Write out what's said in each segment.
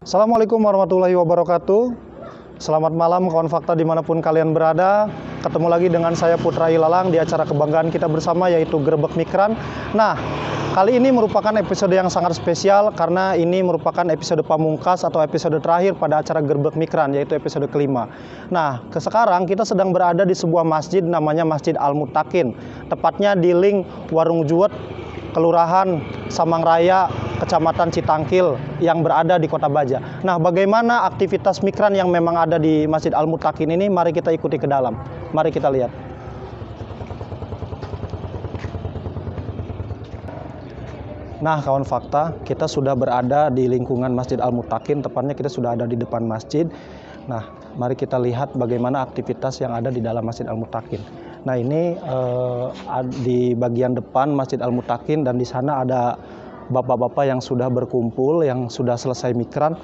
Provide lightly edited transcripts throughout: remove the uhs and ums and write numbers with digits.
Assalamualaikum warahmatullahi wabarakatuh. Selamat malam kawan fakta dimanapun kalian berada. Ketemu lagi dengan saya Putra Ilalang di acara kebanggaan kita bersama, yaitu Gerbek Mikran. Nah, kali ini merupakan episode yang sangat spesial karena ini merupakan episode pamungkas atau episode terakhir pada acara Gerbek Mikran, yaitu episode kelima. Nah, sekarang kita sedang berada di sebuah masjid namanya Masjid Al-Muttaqin, tepatnya di link Warung Juwet, Kelurahan Samangraya, Kecamatan Citangkil yang berada di Kota Baja. Nah, bagaimana aktivitas mikran yang memang ada di Masjid Al-Muttaqin ini? Mari kita ikuti ke dalam. Mari kita lihat. Nah, kawan fakta, kita sudah berada di lingkungan Masjid Al-Muttaqin, tepatnya kita sudah ada di depan masjid. Nah, mari kita lihat bagaimana aktivitas yang ada di dalam Masjid Al-Muttaqin. Nah, ini di bagian depan Masjid Al-Muttaqin, dan di sana ada bapak-bapak yang sudah berkumpul, yang sudah selesai mikran.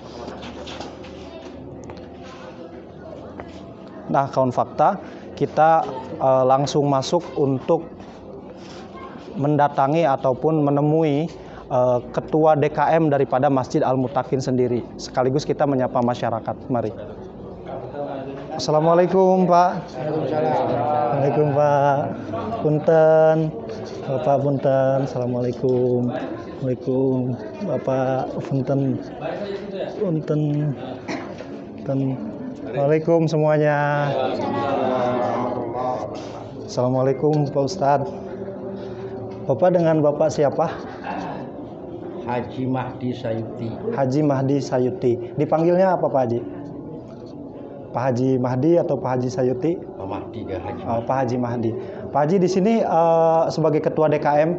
Nah, kawan fakta, kita langsung masuk untuk mendatangi ataupun menemui Ketua DKM daripada Masjid Al-Muttaqin sendiri. Sekaligus kita menyapa masyarakat. Mari. Assalamualaikum Pak. Waalaikumsalam Pak. Punten, Bapak punten. Assalamualaikum. Waalaikum Bapak punten. Punten. Waalaikum semuanya. Assalamualaikum Pak Ustadz. Bapak dengan Bapak siapa? Haji Mahdi Sayuti. Haji Mahdi Sayuti. Dipanggilnya apa Pak Haji? Pak Haji Mahdi atau Pak Haji Sayuti? Pak Mahdi ke Haji. Oh, Pak Haji Mahdi. Pak Haji di sini sebagai Ketua DKM.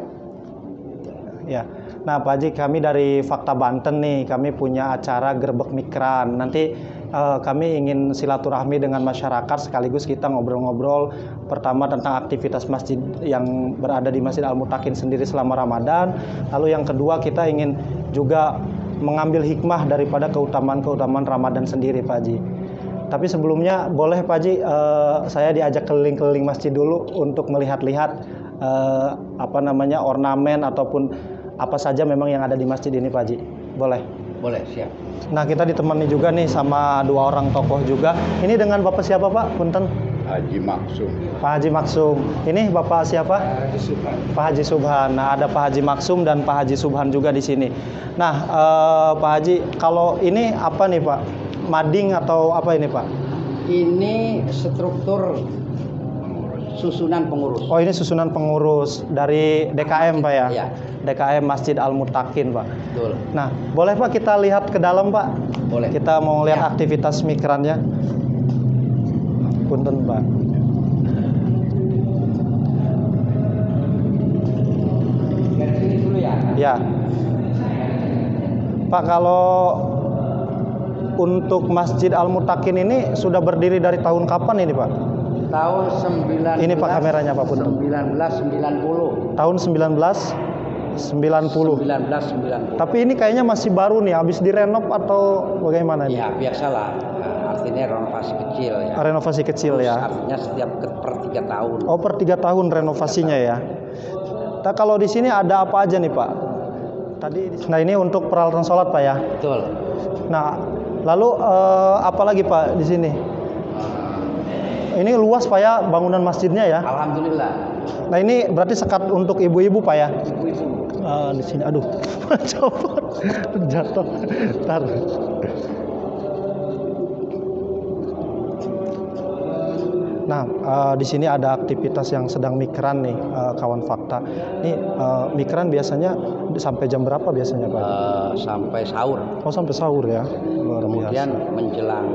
Ya. Nah, Pak Haji, kami dari Fakta Banten nih, kami punya acara Gerbek Mikran. Nanti kami ingin silaturahmi dengan masyarakat, sekaligus kita ngobrol-ngobrol pertama tentang aktivitas masjid yang berada di Masjid Al-Muttaqin sendiri selama Ramadan. Lalu yang kedua, kita ingin juga mengambil hikmah daripada keutamaan-keutamaan Ramadan sendiri, Pak Haji. Tapi sebelumnya boleh Pak Haji, saya diajak keliling-keliling masjid dulu untuk melihat-lihat ornamen ataupun apa saja memang yang ada di masjid ini, Pak Haji. Boleh? Boleh, siap. Nah, kita ditemani juga nih sama dua orang tokoh juga. Ini dengan Bapak siapa, Pak? Punten. Haji Maksum. Pak Haji Maksum. Ini Bapak siapa? Haji Subhan. Pak Haji Subhan. Nah, ada Pak Haji Maksum dan Pak Haji Subhan juga di sini. Nah, Pak Haji, kalau ini apa nih, Pak? Mading atau apa ini, Pak? Ini struktur susunan pengurus. Oh, ini susunan pengurus dari DKM, Pak ya? Iya. DKM Masjid Al-Muttaqin, Pak. Betul. Nah, boleh Pak kita lihat ke dalam, Pak? Boleh. Kita mau lihat Ya. aktivitas mikrannya. Punten, Pak. Dari sini dulu ya. Ya. Pak, kalau untuk Masjid Al-Muttaqin ini sudah berdiri dari tahun kapan ini, Pak? Tahun 19. Ini Pak kameranya, Pak Punten. 1990. Tahun 1990. 1990. Tapi ini kayaknya masih baru nih, habis direnov atau bagaimana nih? Ya, biasalah. Nah, artinya renovasi kecil ya. Renovasi kecil ya. Artinya setiap per 3 tahun. Oh, per 3 tahun renovasinya ya. Nah, kalau di sini ada apa aja nih, Pak? Nah, ini untuk peralatan sholat, Pak ya. Betul. Nah, lalu apa lagi, Pak, di sini? Ini luas, Pak ya, bangunan masjidnya ya. Alhamdulillah. Nah, ini berarti sekat untuk ibu-ibu, Pak ya. Ibu-ibu. Di sini, aduh, copot, jatuh. Ntar. Nah, di sini ada aktivitas yang sedang mikran nih, kawan fakta. Ini mikran biasanya sampai jam berapa biasanya, Pak? Sampai sahur. Oh, sampai sahur ya. Luar Kemudian biasa. menjelang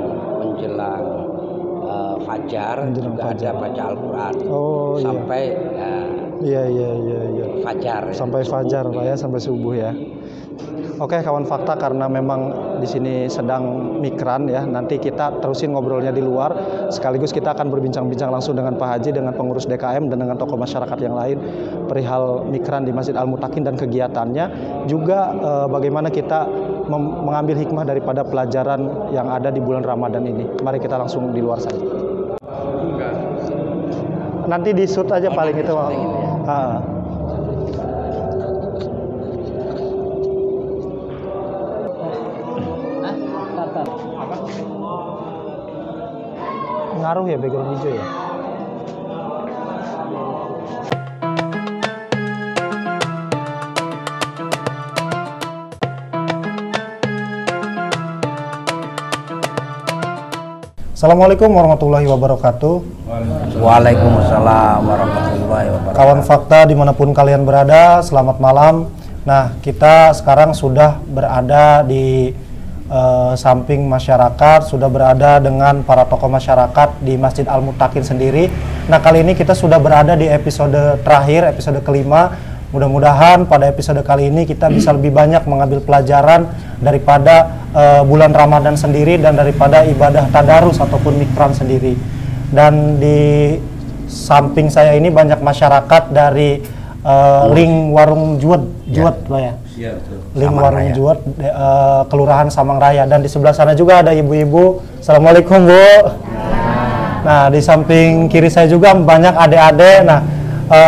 fajar Menjelang juga fajar. ada baca Al-Quran. Oh, sampai Iya. fajar. Sampai subuh, fajar, Pak ya, sampai subuh ya. Oke, kawan fakta, karena memang di sini sedang mikran ya, nanti kita terusin ngobrolnya di luar. Sekaligus kita akan berbincang-bincang langsung dengan Pak Haji, dengan pengurus DKM, dan dengan tokoh masyarakat yang lain perihal mikran di Masjid Al-Muttaqin dan kegiatannya. Juga bagaimana kita mengambil hikmah daripada pelajaran yang ada di bulan Ramadan ini. Mari kita langsung di luar saja. Nanti di shoot aja paling itu. ngaruh ya background hijau ya. Assalamualaikum warahmatullahi wabarakatuh. Waalaikumsalam warahmatullahi wabarakatuh. Kawan fakta dimanapun kalian berada, selamat malam. Nah, kita sekarang sudah berada di samping masyarakat, sudah berada dengan para tokoh masyarakat di Masjid Al-Muttaqin sendiri. Nah, kali ini kita sudah berada di episode terakhir, episode kelima. Mudah-mudahan pada episode kali ini kita bisa lebih banyak mengambil pelajaran daripada bulan Ramadan sendiri dan daripada ibadah tadarus ataupun mikran sendiri. Dan di samping saya ini banyak masyarakat dari Link Warung Juwet, Pak ya? Iya, betul. Link Samang Warung Raya. Juwet, Kelurahan Samang Raya. Dan di sebelah sana juga ada ibu-ibu. Assalamualaikum, Bu. Nah, di samping kiri saya juga banyak adik-adik. Nah,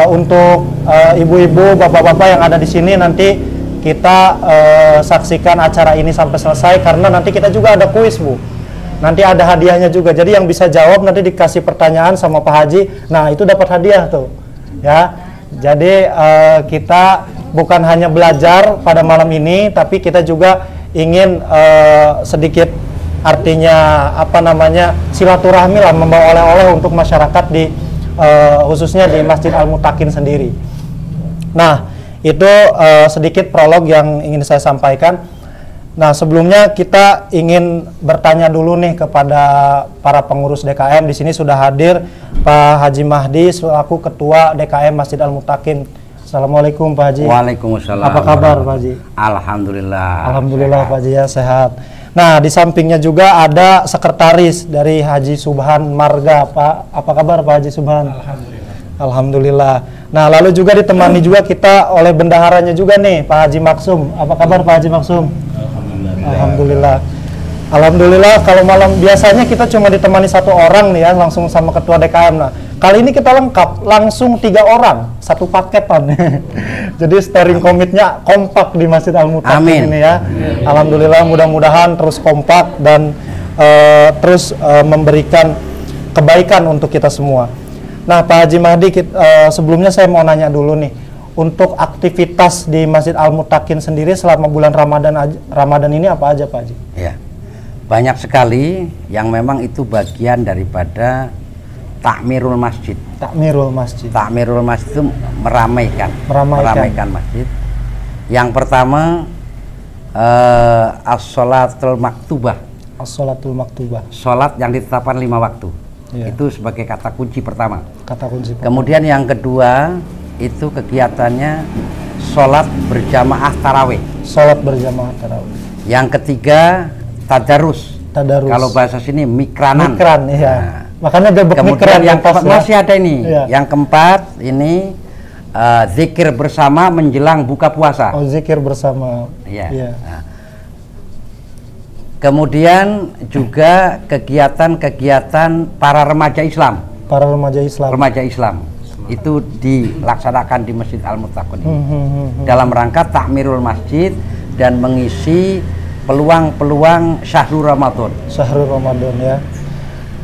untuk ibu-ibu, bapak-bapak yang ada di sini, nanti kita saksikan acara ini sampai selesai karena nanti kita juga ada kuis, Bu. Nanti ada hadiahnya juga. Jadi yang bisa jawab nanti dikasih pertanyaan sama Pak Haji. Nah, itu dapat hadiah tuh. Ya. Jadi kita bukan hanya belajar pada malam ini, tapi kita juga ingin sedikit artinya apa namanya silaturahmi lah, membawa oleh-oleh untuk masyarakat di khususnya di Masjid Al-Muttaqin sendiri. Nah, itu sedikit prolog yang ingin saya sampaikan. Nah, sebelumnya kita ingin bertanya dulu nih kepada para pengurus DKM. Di sini sudah hadir Pak Haji Mahdi selaku Ketua DKM Masjid Al-Muttaqin. Assalamualaikum Pak Haji. Waalaikumsalam. Apa kabar Pak Haji? Alhamdulillah. Alhamdulillah Pak Haji ya sehat. Nah, di sampingnya juga ada sekretaris dari Haji Subhan Marga. Pak, apa kabar Pak Haji Subhan? Alhamdulillah. Alhamdulillah. Nah, lalu juga ditemani juga kita oleh bendaharanya juga nih, Pak Haji Maksum. Apa kabar Pak Haji Maksum? Alhamdulillah. Alhamdulillah, kalau malam biasanya kita cuma ditemani satu orang nih ya, langsung sama ketua DKM. Nah, kali ini kita lengkap, langsung 3 orang, satu paketan. Jadi steering committee-nya kompak di Masjid Al-Muttaqin ini ya. Alhamdulillah, mudah-mudahan terus kompak dan terus memberikan kebaikan untuk kita semua. Nah, Pak Haji Mahdi, sebelumnya saya mau nanya dulu nih, untuk aktivitas di Masjid Al-Muttaqin sendiri selama bulan Ramadan ini apa aja Pak Haji? Ya, banyak sekali yang memang itu bagian daripada takmirul masjid. Takmirul masjid. Takmirul masjid itu meramaikan masjid. Yang pertama as-sholatul maktubah. As-sholatul maktubah. Sholat yang ditetapkan 5 waktu. Ya. Itu sebagai kata kunci pertama. Kata kunci. Kemudian yang kedua itu kegiatannya sholat berjamaah tarawih. Sholat berjamaah tarawih. Yang ketiga tadarus. Tadarus. Kalau bahasa sini mikranan. Mikran, iya. Nah, makanya gebek kemudian mikran yang keempat ya. masih ada ini. Iya. Yang keempat ini zikir bersama menjelang buka puasa. Oh, zikir bersama. Iya. Iya. Nah, kemudian juga kegiatan-kegiatan para remaja Islam. Para remaja Islam. Remaja Islam itu dilaksanakan di Masjid Al-Muttaqin dalam rangka takmirul masjid dan mengisi peluang-peluang syahrul Ramadan. Syahrul Ramadan ya.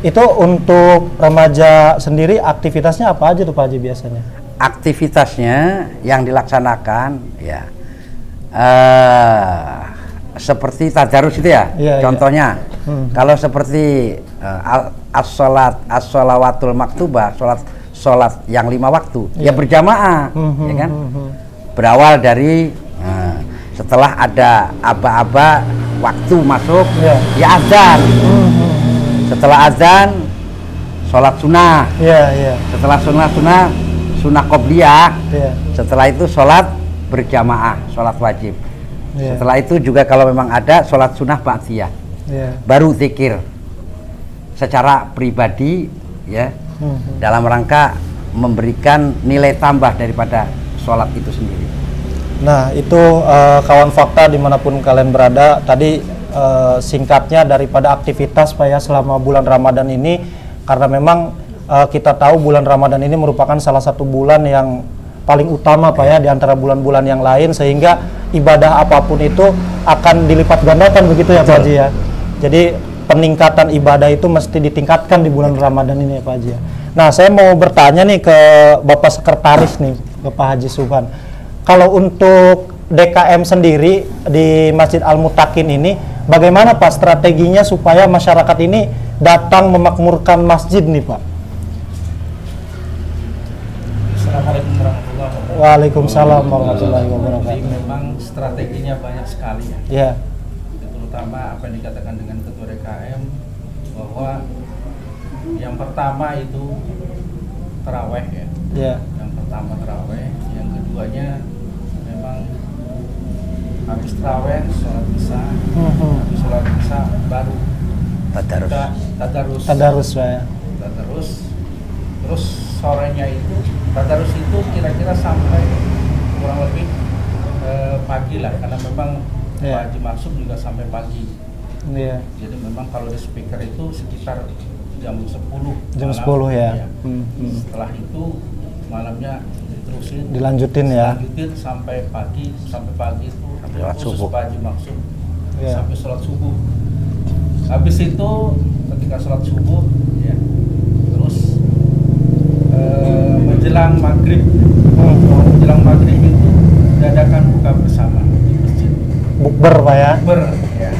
Itu untuk remaja sendiri aktivitasnya apa aja tuh Pak Haji biasanya? Aktivitasnya yang dilaksanakan ya seperti tadarus itu ya. Iya, Contohnya kalau seperti as-sholawatul maktubah, sholat yang 5 waktu ya berjamaah, ya kan? Berawal dari setelah ada aba-aba waktu masuk ya azan. Setelah azan sholat sunnah. Setelah sunnah qobliyah. Setelah itu sholat berjamaah, sholat wajib. Setelah itu juga kalau memang ada sholat sunnah ba'diyah. Baru zikir secara pribadi ya, dalam rangka memberikan nilai tambah daripada sholat itu sendiri. Nah, itu kawan fakta dimanapun kalian berada. Tadi singkatnya daripada aktivitas Pak ya selama bulan Ramadan ini, karena memang kita tahu bulan Ramadan ini merupakan salah satu bulan yang paling utama Pak ya di antara bulan-bulan yang lain, sehingga ibadah apapun itu akan dilipat gandakan begitu ya Pak Haji ya. Jadi peningkatan ibadah itu mesti ditingkatkan di bulan Ramadan ini ya Pak Haji ya. Nah, saya mau bertanya nih ke Bapak Sekretaris nih, Bapak Haji Subhan. Kalau untuk DKM sendiri di Masjid Al-Mutakin ini, bagaimana Pak strateginya supaya masyarakat ini datang memakmurkan masjid nih Pak? Assalamualaikum warahmatullahi wabarakatuh. Waalaikumsalam warahmatullahi Jadi wabarakatuh. memang strateginya banyak sekali ya. Ya, Terutama apa yang dikatakan dengan Ketua DKM bahwa yang pertama itu taraweh ya. ya, Yang pertama taraweh, yang keduanya memang habis taraweh sholat isya, habis sholat isya baru Tadarus. kita tadarus. tadarus Pak ya. Tadarus. Terus sorenya itu tadarus itu kira-kira sampai kurang lebih pagi lah, karena memang Ya. Pak Haji Maksum juga sampai pagi. Iya. Jadi memang kalau di speaker itu sekitar jam 10 Jam malam. 10 ya. Iya. Setelah itu malamnya diterusin, Dilanjutin ya. dilanjutin sampai pagi itu Sampai sholat khusus subuh. Pak Haji Maksum Iya. sampai sholat subuh. Habis itu ketika sholat subuh ya, terus menjelang maghrib, menjelang maghrib itu diadakan buka bersama di masjid. Bukber Pak ya. Bukber, ya.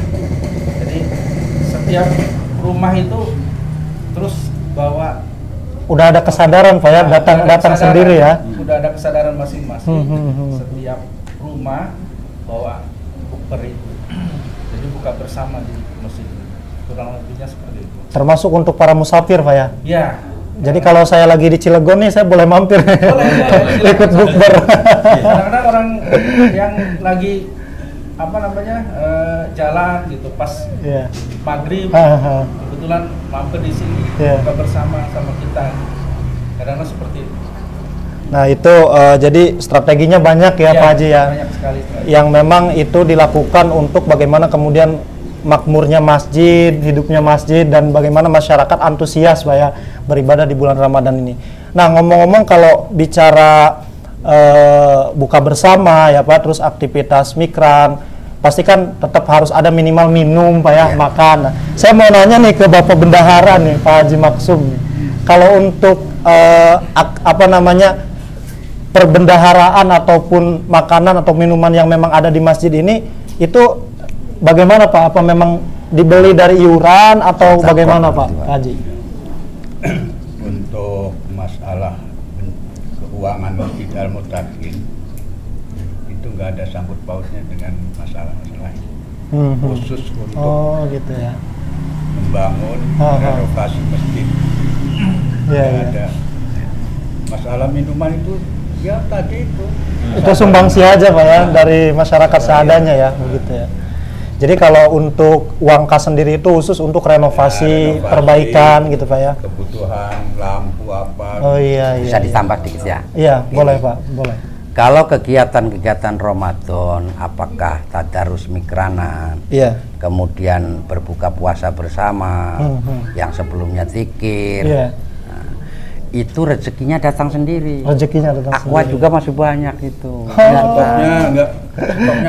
Jadi setiap rumah itu terus bawa Udah ada kesadaran Pak ya, udah datang ada datang kesadaran, sendiri ya. Udah ada kesadaran masing-masing. Hmm. Setiap rumah bawa bukber itu. Jadi buka bersama di masjid. Kurang lebihnya seperti itu. Termasuk untuk para musafir Pak ya. Ya. Jadi kalau saya lagi di Cilegon nih, saya boleh mampir Boleh. ikut bukber. Kadang-kadang orang yang lagi apa namanya jalan gitu pas Iya. maghrib Haha. kebetulan mampir di sini Iya. buka bersama sama kita. Kadang-kadang seperti itu. Nah itu jadi strateginya banyak ya Pak Haji ya. Banyak sekali. Yang memang itu dilakukan untuk bagaimana kemudian makmurnya masjid, hidupnya masjid, dan bagaimana masyarakat antusias Pak ya beribadah di bulan Ramadan ini. Nah ngomong-ngomong kalau bicara buka bersama ya Pak, terus aktivitas mikran, pasti kan tetap harus ada minimal minum Pak ya, makan. Nah, saya mau nanya nih ke Bapak Bendahara nih, Pak Haji Maksum. Kalau untuk apa namanya perbendaharaan ataupun makanan atau minuman yang memang ada di masjid ini, itu bagaimana Pak? Apa memang dibeli dari iuran atau Tetap bagaimana Pak, Pak Pak. Haji? Untuk masalah keuangan Masjid Al-Mutakin itu nggak ada sangkut pautnya dengan masalah-masalah ini. Khusus untuk Oh gitu ya. membangun renovasi masjid. Iya, Nggak iya. ada masalah minuman itu ya tadi itu. Itu sumbangsi aja Pak ya dari masyarakat seadanya ya, begitu ya. Jadi kalau untuk uang kas sendiri itu khusus untuk renovasi, renovasi, perbaikan gitu Pak ya. Kebutuhan lampu apa. Oh iya iya. Bisa iya. ditambah dikit ya. Iya, boleh Pak, boleh. Kalau kegiatan-kegiatan Ramadan, apakah tadarus mikranan, Iya. kemudian berbuka puasa bersama, yang sebelumnya zikir, Iya. nah, itu rezekinya datang sendiri. Rezekinya datang Aqua sendiri. juga masih banyak itu. Stoknya nggak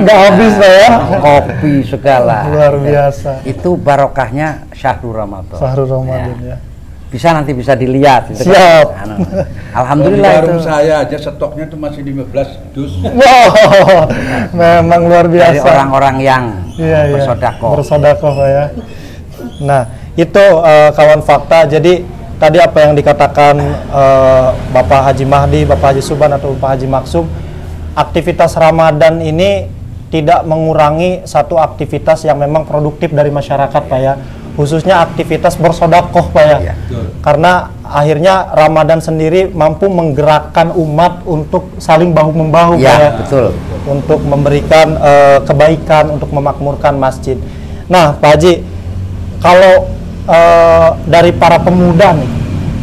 Nggak habis Pak ya. Kopi segala. Luar biasa. Itu barokahnya Syahrul Ramadan. Syahrul Ramadan ya. Bisa nanti bisa dilihat. Gitu Siap. Kan. Di Alhamdulillah warung itu. saya aja stoknya tuh masih 15 dus. Wow, memang luar biasa. Dari orang-orang yang Iya, bersodakoh. Bersodakoh Pak ya. Nah, itu kawan fakta. Jadi tadi apa yang dikatakan Bapak Haji Mahdi, Bapak Haji Subhan atau Pak Haji Maksum, aktivitas Ramadan ini tidak mengurangi satu aktivitas yang memang produktif dari masyarakat Pak ya. Khususnya aktivitas bersodakoh Pak ya. Iya. Karena akhirnya Ramadan sendiri mampu menggerakkan umat untuk saling bahu-membahu Pak Ya, ya. betul. Untuk memberikan kebaikan, untuk memakmurkan masjid. Nah, Pak Haji, kalau dari para pemuda nih,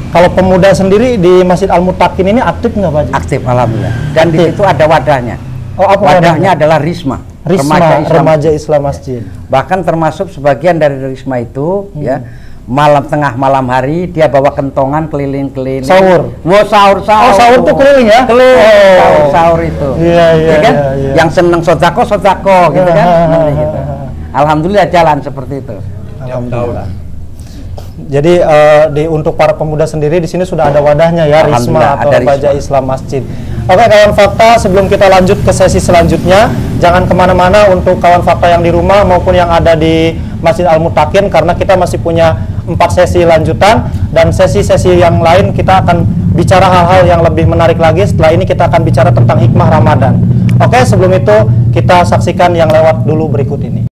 kalau pemuda sendiri di Masjid Al-Mutakin ini aktif nggak Pak Haji? Aktif alhamdulillah. Dan di Aktif. situ ada wadahnya. Oh, apa Wadahnya adalah Risma. Risma, Islam. Remaja Islam Masjid. Bahkan termasuk sebagian dari Risma itu ya tengah malam hari dia bawa kentongan keliling-keliling. Sahur. Wow, sahur. Oh, sahur tuh keliling ya? Keliling. Oh. Sahur itu. Iya, iya, Ya kan? iya, iya. Yang seneng sodako gitu kan. Nanti gitu. Alhamdulillah jalan seperti itu. Alhamdulillah. Jadi untuk para pemuda sendiri di sini sudah ada wadahnya ya, Risma atau Baja Islam Masjid. Oke kawan fakta, sebelum kita lanjut ke sesi selanjutnya, jangan kemana-mana untuk kawan fakta yang di rumah maupun yang ada di Masjid Al-Mutakin, karena kita masih punya 4 sesi lanjutan, dan sesi-sesi yang lain kita akan bicara hal-hal yang lebih menarik lagi. Setelah ini kita akan bicara tentang hikmah Ramadan. Oke, sebelum itu kita saksikan yang lewat dulu berikut ini.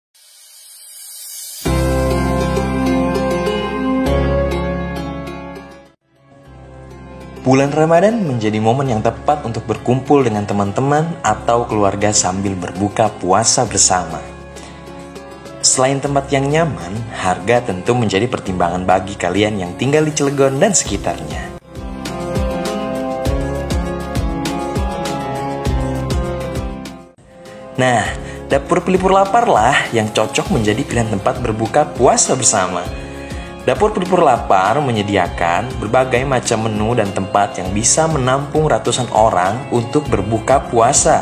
Bulan Ramadan menjadi momen yang tepat untuk berkumpul dengan teman-teman atau keluarga sambil berbuka puasa bersama. Selain tempat yang nyaman, harga tentu menjadi pertimbangan bagi kalian yang tinggal di Cilegon dan sekitarnya. Nah, Dapur Pelipur Lapar lah yang cocok menjadi pilihan tempat berbuka puasa bersama. Dapur Pelipur Lapar menyediakan berbagai macam menu dan tempat yang bisa menampung ratusan orang untuk berbuka puasa.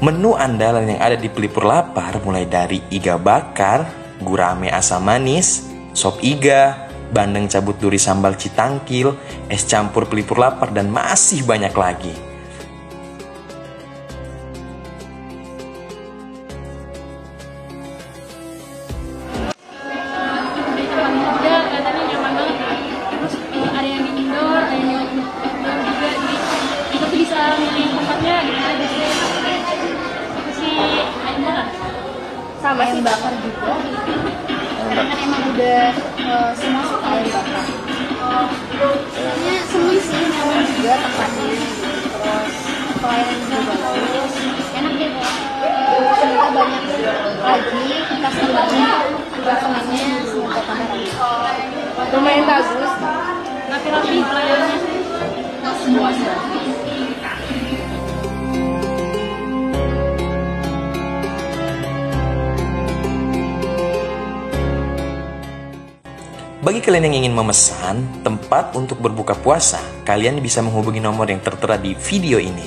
Menu andalan yang ada di Pelipur Lapar mulai dari iga bakar, gurame asam manis, sop iga, bandeng cabut duri sambal citangkil, es campur Pelipur Lapar, dan masih banyak lagi. Sama ayam bakar juga, karena kan emang udah semua suka ayam bakar. Kayaknya seru sih, nyaman juga tempatnya. Terus pelayanan juga bagus, enak deh. Semoga banyak lagi customer-nya, customer-nya semoga tambah lagi. Lumayan bagus, rapi-rapi pelayanannya. Semua sih. Bagi kalian yang ingin memesan tempat untuk berbuka puasa, kalian bisa menghubungi nomor yang tertera di video ini.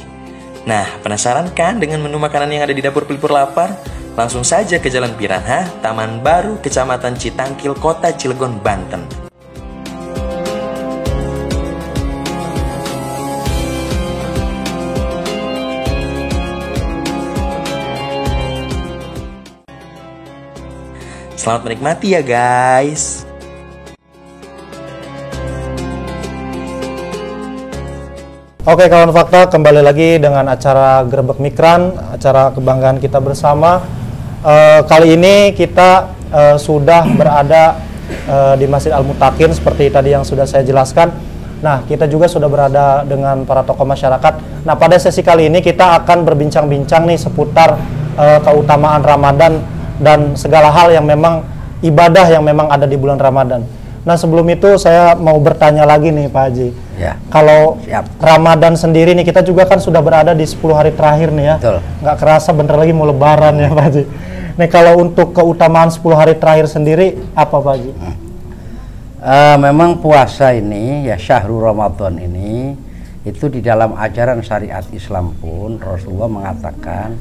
Nah, penasaran kan dengan menu makanan yang ada di Dapur Pelipur Lapar? Langsung saja ke Jalan Piranha, Taman Baru, Kecamatan Citangkil, Kota Cilegon, Banten. Selamat menikmati ya guys. Oke kawan fakta, kembali lagi dengan acara Grebek Mikran, acara kebanggaan kita bersama. Kali ini kita sudah berada di Masjid Al-Mutakin seperti tadi yang sudah saya jelaskan. Nah, kita juga sudah berada dengan para tokoh masyarakat. Nah, pada sesi kali ini kita akan berbincang-bincang nih seputar keutamaan Ramadan dan segala hal yang memang ibadah yang memang ada di bulan Ramadan. Nah, sebelum itu saya mau bertanya lagi nih Pak Haji. Ya. Kalau Siap. Ramadan sendiri nih, kita juga kan sudah berada di 10 hari terakhir nih ya. Betul. Nggak kerasa bentar lagi mau lebaran ya Pak Haji. Nih kalau untuk keutamaan 10 hari terakhir sendiri, apa Pak Haji? Memang puasa ini, ya syahrul Ramadan ini, itu di dalam ajaran syariat Islam pun Rasulullah mengatakan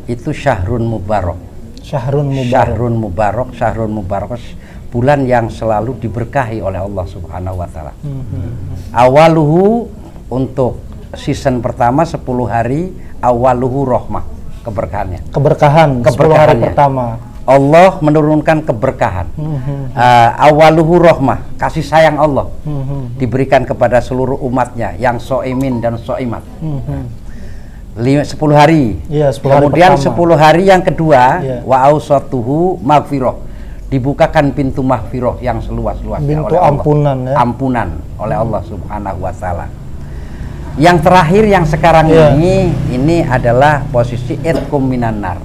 itu syahrun mubarak. Syahrun mubarak. Syahrun mubarak, syahrun mubarak, bulan yang selalu diberkahi oleh Allah Subhanahu wa taala. Awaluhu untuk season pertama 10 hari, awaluhu rahmah, keberkahannya. Keberkahan 10 hari pertama. Allah menurunkan keberkahan. Awaluhu rahmah, kasih sayang Allah diberikan kepada seluruh umatnya yang so'imin dan so'imat. 10 hari. Iya, 10 hari Kemudian pertama. 10 hari yang kedua, Iya. wa ausatuhu maghfirah, dibukakan pintu maghfirah yang seluas-luasnya Pintu oleh Allah. ampunan ya. Ampunan oleh Allah Subhanahu wa taala. Yang terakhir yang sekarang Iya. ini adalah posisi itqum minan nar.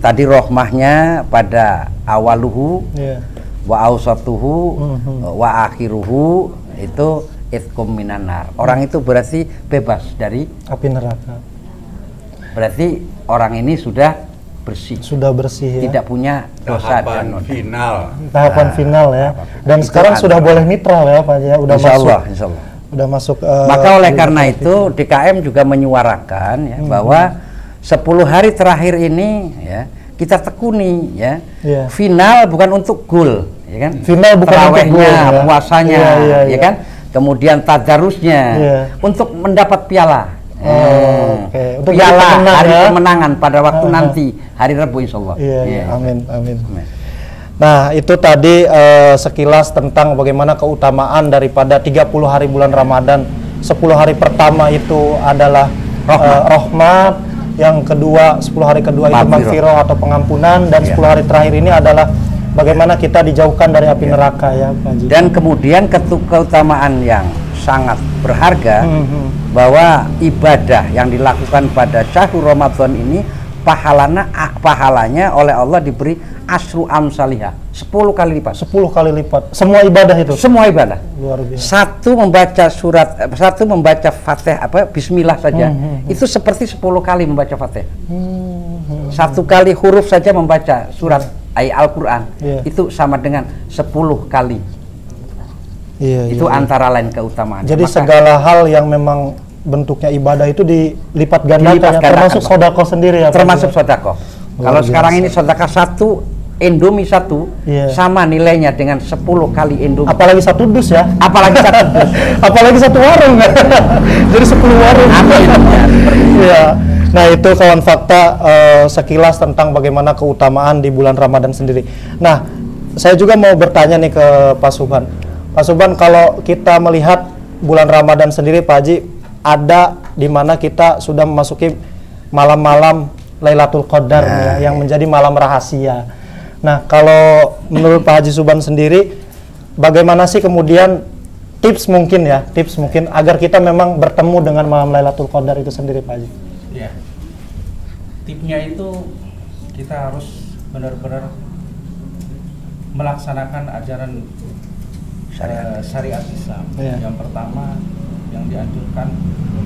Tadi rohmahnya pada awaluhu, Iya. wa ausatuhu, wa akhiruhu, itu itqum minan nar. Orang itu berarti bebas dari, Api neraka. berarti orang ini sudah bersih, Sudah bersih ya. tidak punya dosa Tahapan dan noda. final. Tahapan final ya. Dan Itu sekarang sudah adalah- boleh netral ya Pak Haji ya. Udah Insya masuk. Allah, insya Allah. Udah masuk. Maka oleh di karena tempat itu DKM juga menyuarakan ya, bahwa 10 hari terakhir ini ya, kita tekuni ya. Iya. Final bukan untuk gol, ya kan? Final bukan untuk Tarawehnya, gol, ya. puasanya, Iya. ya kan? Kemudian tadarusnya Iya. untuk mendapat piala. Oke. Untuk Piala jadi pemenang, hari ya. kemenangan pada waktu nanti hari Rabu insyaallah. Iya. Amin. Nah, itu tadi sekilas tentang bagaimana keutamaan daripada 30 hari bulan Ramadan. 10 hari pertama itu adalah rahmat, yang kedua 10 hari kedua itu maghfirah atau pengampunan, dan 10 hari terakhir ini adalah bagaimana kita dijauhkan dari api neraka ya Pak Haji. Dan kemudian keutamaan yang sangat berharga bahwa ibadah yang dilakukan pada syahrul Ramadan ini pahalanya oleh Allah diberi asru amsalihah, 10 kali lipat. 10 kali lipat. Semua ibadah itu. Semua ibadah. Luar biasa. Satu membaca Fatihah bismillah saja. Itu seperti 10 kali membaca Fatihah. Satu kali huruf saja membaca surat Al-Qur'an. Itu sama dengan 10 kali. Itu antara lain keutamaan. Jadi segala hal yang memang bentuknya ibadah itu dilipat gandakan, termasuk sedekah sendiri ya. Termasuk sedekah. Kalau sekarang ini sedekah satu Indomie satu sama nilainya dengan 10 kali Indomie. Apalagi satu dus ya. Apalagi satu dus. Apalagi satu warung. Jadi 10 warung. Amin. Ya. Nah, itu kawan fakta sekilas tentang bagaimana keutamaan di bulan Ramadan sendiri. Nah, saya juga mau bertanya nih ke Pak Subhan. Pak Subhan, kalau kita melihat bulan Ramadan sendiri Pak Haji, ada di mana kita sudah memasuki malam-malam Lailatul Qadar yang menjadi malam rahasia. Nah, kalau menurut Pak Haji Subhan sendiri, bagaimana sih kemudian tips mungkin agar kita memang bertemu dengan malam Lailatul Qadar itu sendiri Pak Haji? Ya, tipnya itu kita harus benar-benar melaksanakan ajaran syariat Islam. Yang pertama yang dianjurkan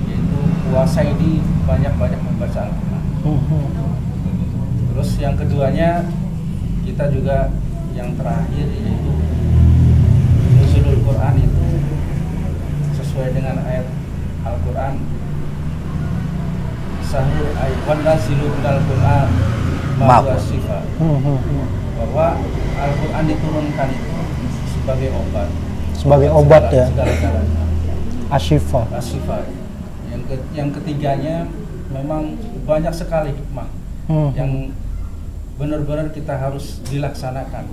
yaitu puasa ini banyak-banyak membaca Al-Quran. Terus yang keduanya kita juga yang terakhir yaitu nuzulul Quran itu sesuai dengan ayat Al-Quran, sahur ayat nazilu minal Quran ma huwa shifa, bahwa Al-Quran diturunkan itu sebagai obat ya, segala-galanya. Asyifa. Yang ketiganya memang banyak sekali hikmah yang benar-benar kita harus dilaksanakan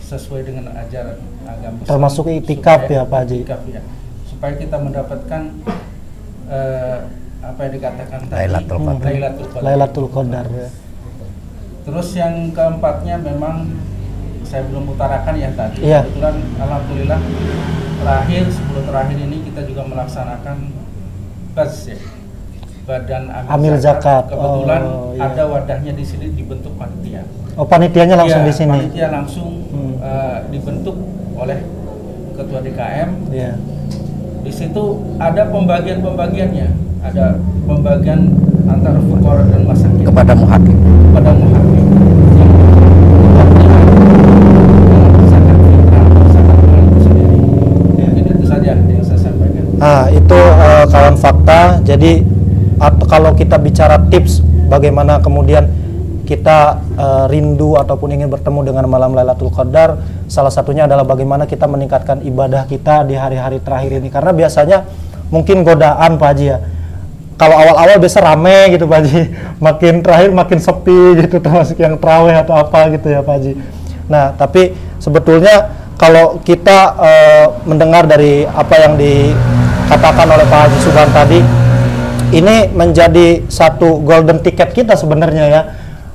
sesuai dengan ajaran agama Islam. Termasuk iktikaf ya Pak Haji. Supaya kita mendapatkan apa yang dikatakan tadi Lailatul Qadar ya. Terus yang keempatnya memang saya belum utarakan ya tadi. Kebetulan alhamdulillah terakhir 10 terakhir ini kita juga melaksanakan Badan Amil Zakat. Kebetulan ada wadahnya di sini dibentuk panitia. Oh, panitianya langsung di sini. Panitia langsung dibentuk oleh Ketua DKM. Di situ ada pembagian-pembagiannya. Ada pembagian antara fuqara dan masakin kepada muhakim. Itu saja yang saya sampaikan. Nah, itu kawan fakta. Jadi kalau kita bicara tips bagaimana kemudian kita rindu ataupun ingin bertemu dengan malam Lailatul Qadar, salah satunya adalah bagaimana kita meningkatkan ibadah kita di hari-hari terakhir ini. Karena biasanya mungkin godaan Pak Haji ya. Kalau awal-awal biasa rame gitu Pak Haji, makin terakhir makin sepi gitu, termasuk yang tarawih atau apa gitu ya Pak Haji. Nah, tapi sebetulnya kalau kita mendengar dari apa yang dikatakan oleh Pak Haji Subhan tadi, ini menjadi satu golden ticket kita sebenarnya ya.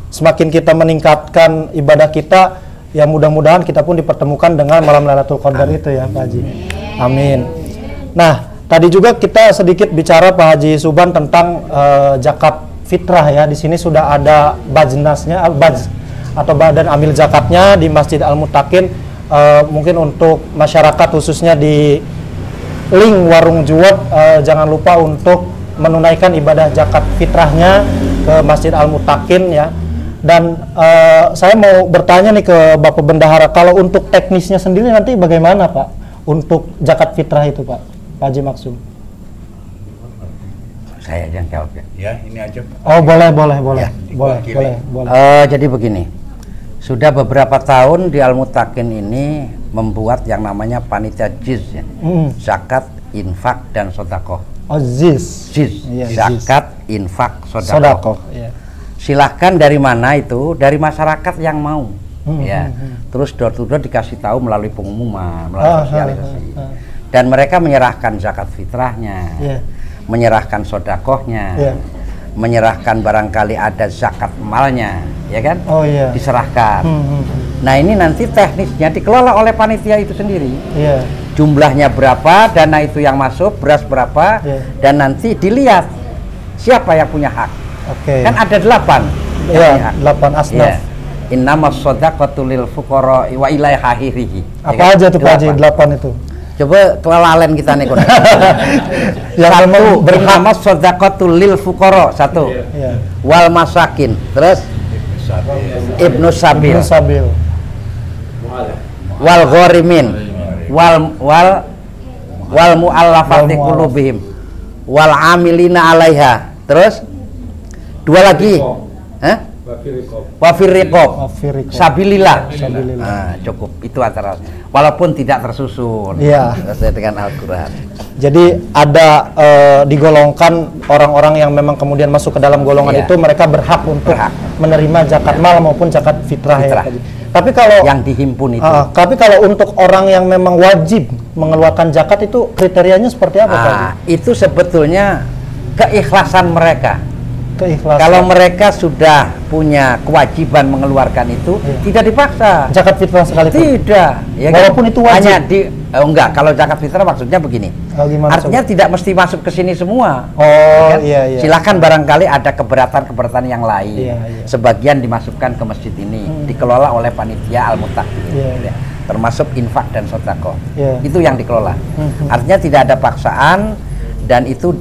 Semakin kita meningkatkan ibadah kita, ya mudah-mudahan kita pun dipertemukan dengan malam Lailatul Qadar itu ya Pak Haji. Amin. Nah, tadi juga kita sedikit bicara Pak Haji Subhan tentang zakat fitrah ya. Di sini sudah ada bajnasnya, atau badan amil zakatnya di Masjid Al-Muttaqin. Mungkin untuk masyarakat khususnya di link Warung Juwet, jangan lupa untuk menunaikan ibadah zakat fitrahnya ke Masjid Al-Muttaqin ya. Dan saya mau bertanya nih ke Bapak Bendahara, kalau untuk teknisnya sendiri nanti bagaimana Pak untuk zakat fitrah itu Pak Haji Maksum? Saya yang jawab ya. Ya, ini aja Pak. Oh, boleh. Ya. Boleh. Jadi begini, sudah beberapa tahun di Al-Muttaqin ini membuat yang namanya panitia jiz ya. Zakat, infak, dan sodakoh. Oh, jiz. Iya, Zakat, infak, sodakoh. Sodakoh. Iya. Silahkan dari mana itu? Dari masyarakat yang mau. Ya. Terus door to door dikasih tahu melalui pengumuman, melalui sosialisasi. Dan mereka menyerahkan zakat fitrahnya, menyerahkan sodakohnya, menyerahkan barangkali ada zakat malnya, ya kan? Oh iya. Diserahkan. Nah ini nanti teknisnya dikelola oleh panitia itu sendiri. Iya. Jumlahnya berapa, dana itu yang masuk, beras berapa, dan nanti dilihat siapa yang punya hak. Oke. Kan ada 8. Iya, 8 asnaf. Innamas shadaqatu lil fuqara wa ilaiha hirihi. Apa aja tuh Pak Haji 8 itu? Coba kelalen kita nih Kun. Yang memang bernama shadaqatu lil fuqara, satu. Iya. Wal masakin, terus Ibnu Sabil. Wal ghorimin. Wal muallafati qulubihim. Wal amilina 'alaiha. Terus 2 lagi. Hah? Wafir riqob. Sabilillah. Nah, cukup itu antara, walaupun tidak tersusun sesuai dengan Al-Quran. Jadi ada digolongkan orang-orang yang memang kemudian masuk ke dalam golongan itu, mereka berhak untuk menerima zakat mal maupun zakat fitrah. Ya. Tapi kalau yang dihimpun itu. Tapi kalau untuk orang yang memang wajib mengeluarkan zakat itu kriterianya seperti apa Pak? Itu sebetulnya keikhlasan mereka. Keikhlasan. Kalau mereka sudah punya kewajiban mengeluarkan itu, tidak dipaksa. Zakat fitrah sekalipun? Tidak. Ya walaupun kan? itu wajib? Hanya enggak, kalau zakat fitrah maksudnya begini. Artinya tidak mesti masuk ke sini semua. Oh, kan? Iya. Silakan barangkali ada keberatan-keberatan yang lain. Sebagian dimasukkan ke masjid ini, dikelola oleh panitia Al-Muttaqin. Termasuk infak dan sedekah. Itu yang dikelola. Artinya tidak ada paksaan dan itu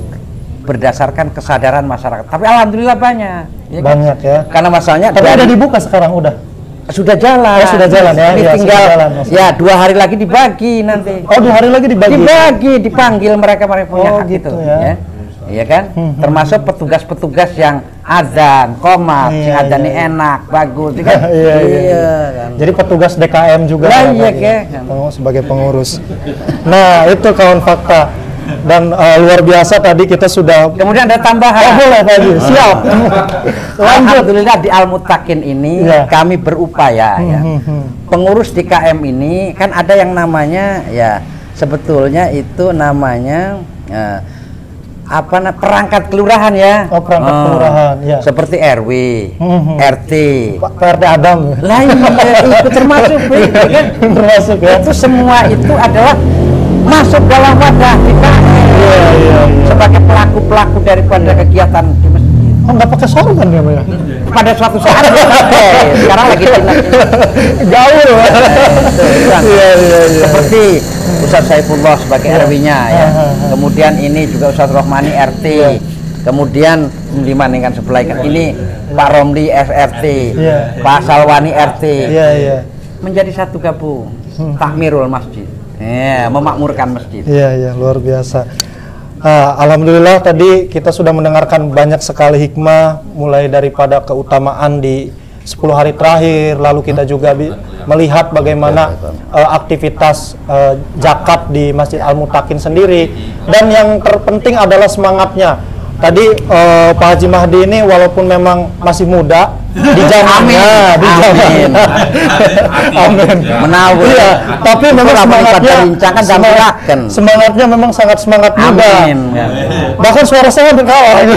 berdasarkan kesadaran masyarakat. Tapi alhamdulillah banyak. Ya kan? Banyak ya. Karena masalahnya tapi udah dibuka sekarang sudah jalan. Sudah jalan ya. Ini tinggal jalan, 2 hari lagi dibagi nanti. Oh, 2 hari lagi dibagi. Dipanggil mereka punya hak gitu itu. Ya. Iya kan? Termasuk petugas-petugas yang azan, qomat, azannya enak, bagus, kan? Iya. Kan? Jadi petugas DKM juga. Sebagai pengurus. Nah, itu kawan fakta. Dan luar biasa tadi kita sudah. Kemudian ada tambahan. Oh, boleh tadi. Siap. Alhamdulillah di Al-Muttaqin ini kami berupaya ya. Pengurus DKM ini kan ada yang namanya ya, sebetulnya itu namanya perangkat kelurahan ya. Oh, perangkat kelurahan ya. Seperti RW, RT. Pak RT Adam. Lah iya, itu termasuk kan? Termasuk ya. Itu semua itu adalah masuk dalam wadah DKM sebagai pelaku-pelaku daripada kegiatan di masjid. Oh, nggak pakai sorban ya, Pak? Pada suatu saat sekarang lagi jauh. Iya. Seperti Ustaz Saifullah sebagai RW-nya ya. Kemudian ini juga Ustaz Rohmani RT. Kemudian Liman dengan sebelah ini Pak Romli SRT, Pak Salwani RT. Menjadi satu gabung takmirul masjid. Memakmurkan masjid. Iya, luar biasa. Alhamdulillah tadi kita sudah mendengarkan banyak sekali hikmah, mulai daripada keutamaan di 10 hari terakhir, lalu kita juga melihat bagaimana aktivitas zakat di Masjid Al-Muttaqin sendiri, dan yang terpenting adalah semangatnya. Tadi Pak Haji Mahdi ini walaupun memang masih muda, dijamin. Amin. Menawar. Iya, tapi memang semangatnya memang sangat semangat muda. Bahkan suara saya berkawan.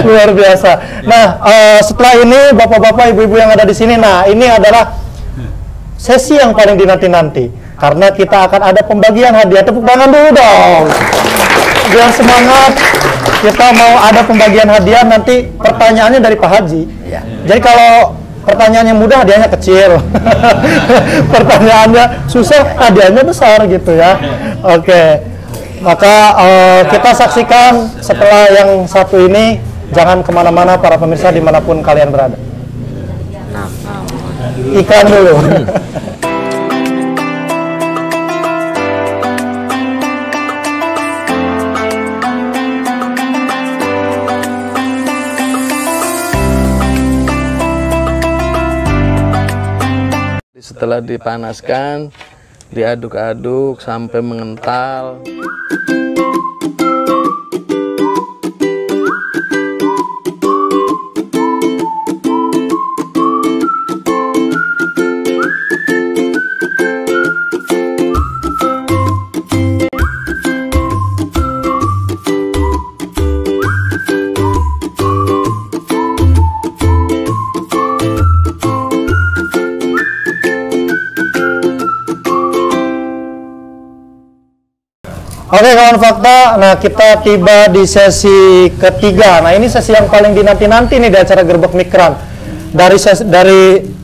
Luar biasa. Nah, setelah ini bapak-bapak, ibu-ibu yang ada di sini, nah ini adalah sesi yang paling dinanti-nanti karena kita akan ada pembagian hadiah. Tepuk tangan dulu dong. Biar semangat. Kita mau ada pembagian hadiah, nanti pertanyaannya dari Pak Haji. Jadi kalau pertanyaannya mudah, hadiahnya kecil. Pertanyaannya susah, hadiahnya besar gitu ya. Oke. Maka kita saksikan setelah yang satu ini. Jangan kemana-mana para pemirsa dimanapun kalian berada. Iklan dulu. setelah dipanaskan, diaduk-aduk sampai mengental. Oke kawan fakta, nah kita tiba di sesi ketiga. Nah ini sesi yang paling dinanti-nanti nih di acara Gerbek Mikran. Dari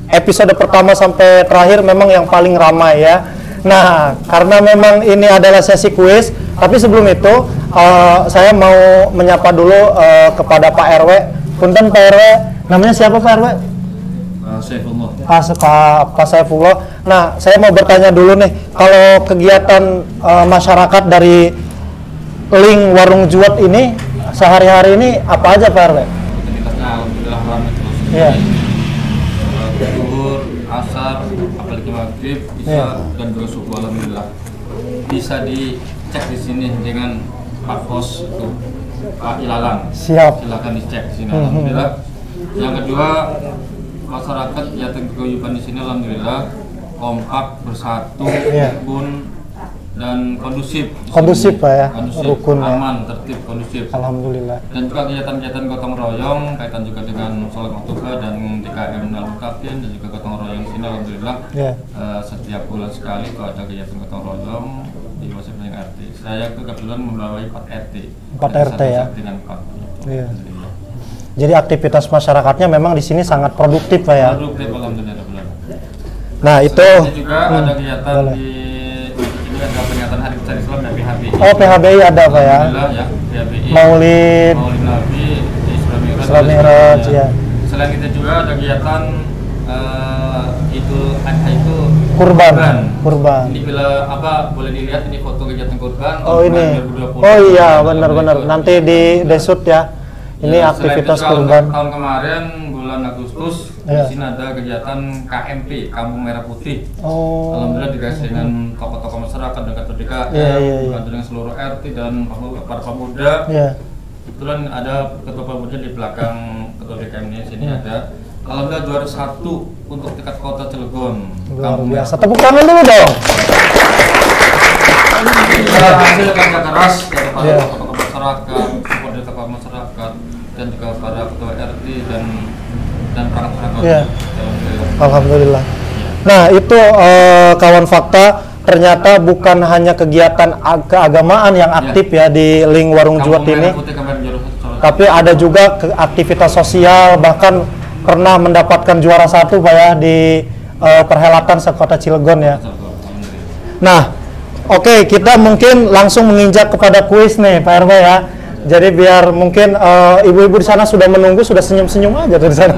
episode pertama sampai terakhir memang yang paling ramai ya. Nah karena memang ini adalah sesi kuis, tapi sebelum itu saya mau menyapa dulu kepada Pak RW. Punten Pak RW, namanya siapa Pak RW? Saifullah. Pak Saifullah. Nah, saya mau bertanya dulu nih, kalau kegiatan masyarakat dari link Warung Juwet ini sehari-hari ini apa aja Pak RW? Aktivitasnya alhamdulillah ramai terus. Iya. Zuhur, asar, apalagi maghrib, isya dan juga subuh alhamdulillah. Bisa dicek di sini dengan Pak Kos itu Pak Ilalang. Siap. Silakan dicek di sini alhamdulillah. Yang kedua, masyarakat yang terguyuban di sini alhamdulillah kompak, bersatu, rukun dan kondusif. Kondusif Pak ya, kondusif, rukun ya. aman, tertib, kondusif. Alhamdulillah. Dan juga kegiatan-kegiatan gotong royong kaitan juga dengan sholat maktuba dan DKM Al-Mutaqin dan juga gotong royong di sini alhamdulillah. Setiap bulan sekali itu ada kegiatan gotong royong di masing-masing RT. Saya kebetulan membawahi 4 RT. 4 RT ya. Dengan 4. Iya. Jadi aktivitas masyarakatnya memang di sini sangat produktif Pak ya. Produktif alhamdulillah. Nah itu juga ada kegiatan di ini ada peringatan Hari Besar Islam dan PHBI. Oh PHBI ada Pak ya. Ya PHBI. Maulid Nabi, Isra Mi'raj ya. Selain itu juga ada kegiatan itu Adha itu kurban. Ini bila apa boleh dilihat ini foto kegiatan kurban. Oh ini. 2020. Oh iya benar-benar. Nanti di Desut ya. Ini ya, aktivitas kurban. Tahun kemarin bulan Agustus di sini ada kegiatan KMP Kampung Merah Putih. Alhamdulillah dikasih dengan tokoh-tokoh masyarakat dengan DKM, dengan seluruh RT dan para pemuda. Kebetulan ada ketua pemuda di belakang ketua DKM ini sini ada. Alhamdulillah juara 1 untuk tingkat kota Cilegon. Luar biasa. Tepuk tangan dulu dong. Hasil kerja keras dari para tokoh masyarakat, support dari tokoh masyarakat dan juga para ketua RT dan perangkat masyarakat. Alhamdulillah. Nah itu kawan fakta, ternyata bukan hanya kegiatan keagamaan yang aktif ya di link Warung Juwet ini, tapi ada juga aktivitas sosial, bahkan pernah mendapatkan juara 1 Pak ya di perhelatan sekota Cilegon ya. Nah oke, kita mungkin langsung menginjak kepada kuis nih Pak RW ya. Jadi biar mungkin ibu-ibu di sana sudah menunggu, sudah senyum-senyum aja dari sana.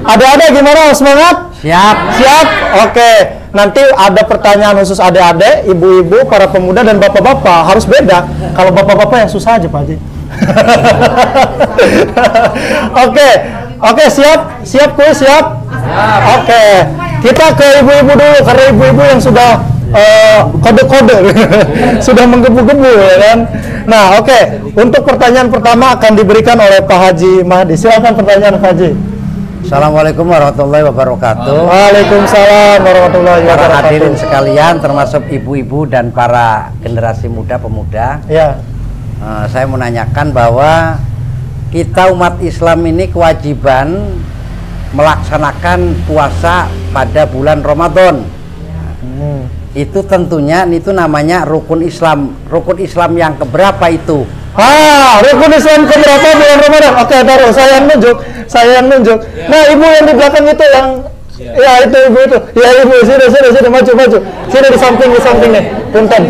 Adik-adik gimana? Semangat? Siap. Siap? Oke. Nanti ada pertanyaan khusus adik-adik, ibu-ibu, para pemuda dan bapak-bapak. Harus beda. Kalau bapak-bapak yang susah aja Pak Haji. Oke, siap? Siap kuis? Siap? Oke. Kita ke ibu-ibu dulu, karena ibu-ibu yang sudah kode-kode sudah menggebu-gebu ya kan. Nah oke, untuk pertanyaan pertama akan diberikan oleh Pak Haji Mahdi. Silakan pertanyaan Pak Haji. Assalamualaikum warahmatullahi wabarakatuh. Waalaikumsalam warahmatullahi wabarakatuh. Para hadirin sekalian, termasuk ibu-ibu dan para generasi muda pemuda. Ya. Saya menanyakan bahwa kita umat Islam ini kewajiban melaksanakan puasa pada bulan Ramadan. Itu tentunya itu namanya rukun Islam. Rukun Islam yang keberapa itu? Rukun Islam keberapa bulan Ramadan? Oke, taruh saya yang nunjuk. Nah, ibu yang di belakang itu yang ya itu ibu itu. Ya ibu, sini maju. Sini di samping nih. Punten.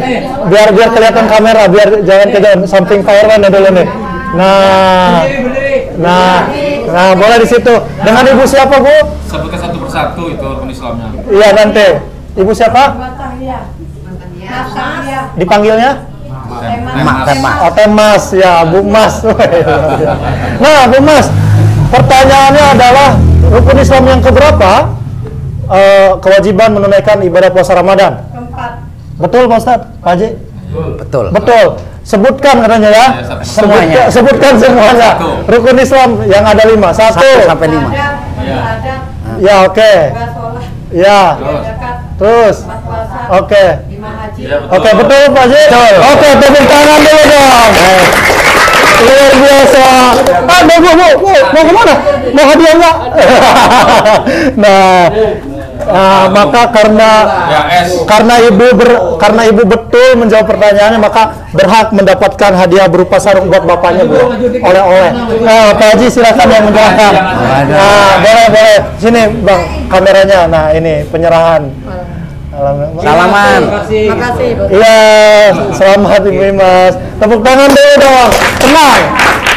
Biar kelihatan kamera, biar jangan kejauhan samping fireman dulu nih. Nah, boleh di situ. Dengan ibu siapa, Bu? Sebutkan satu persatu itu rukun Islamnya. Iya, nanti. Ibu siapa? Dipanggilnya? Temas ya, Bu Mas. Nah, Bu Mas, pertanyaannya adalah rukun Islam yang keberapa? kewajiban menunaikan ibadah puasa Ramadan? Betul Pak Ustadz? Pak Haji? Betul. Betul. Sebutkan katanya ya. Semuanya. Sebutkan semuanya. Rukun Islam yang ada 5. 1 sampai 5. Ya, oke. Ya. Terus. Oke. Oke, betul Pak Haji. Oke, tepuk tangan dulu dong. Luar biasa. Bu, mau kemana? Mau hadiah enggak? Nah, maka karena ibu betul menjawab pertanyaannya, maka berhak mendapatkan hadiah berupa sarung buat bapaknya, Bu. Oleh-oleh. Pak Haji silakan yang menjelaskan. Nah, boleh. Sini Bang, kameranya. Nah, ini penyerahan. Salaman. Makasih. Iya, selamat Ibu Imas. Tepuk tangan dulu dong. Tenang.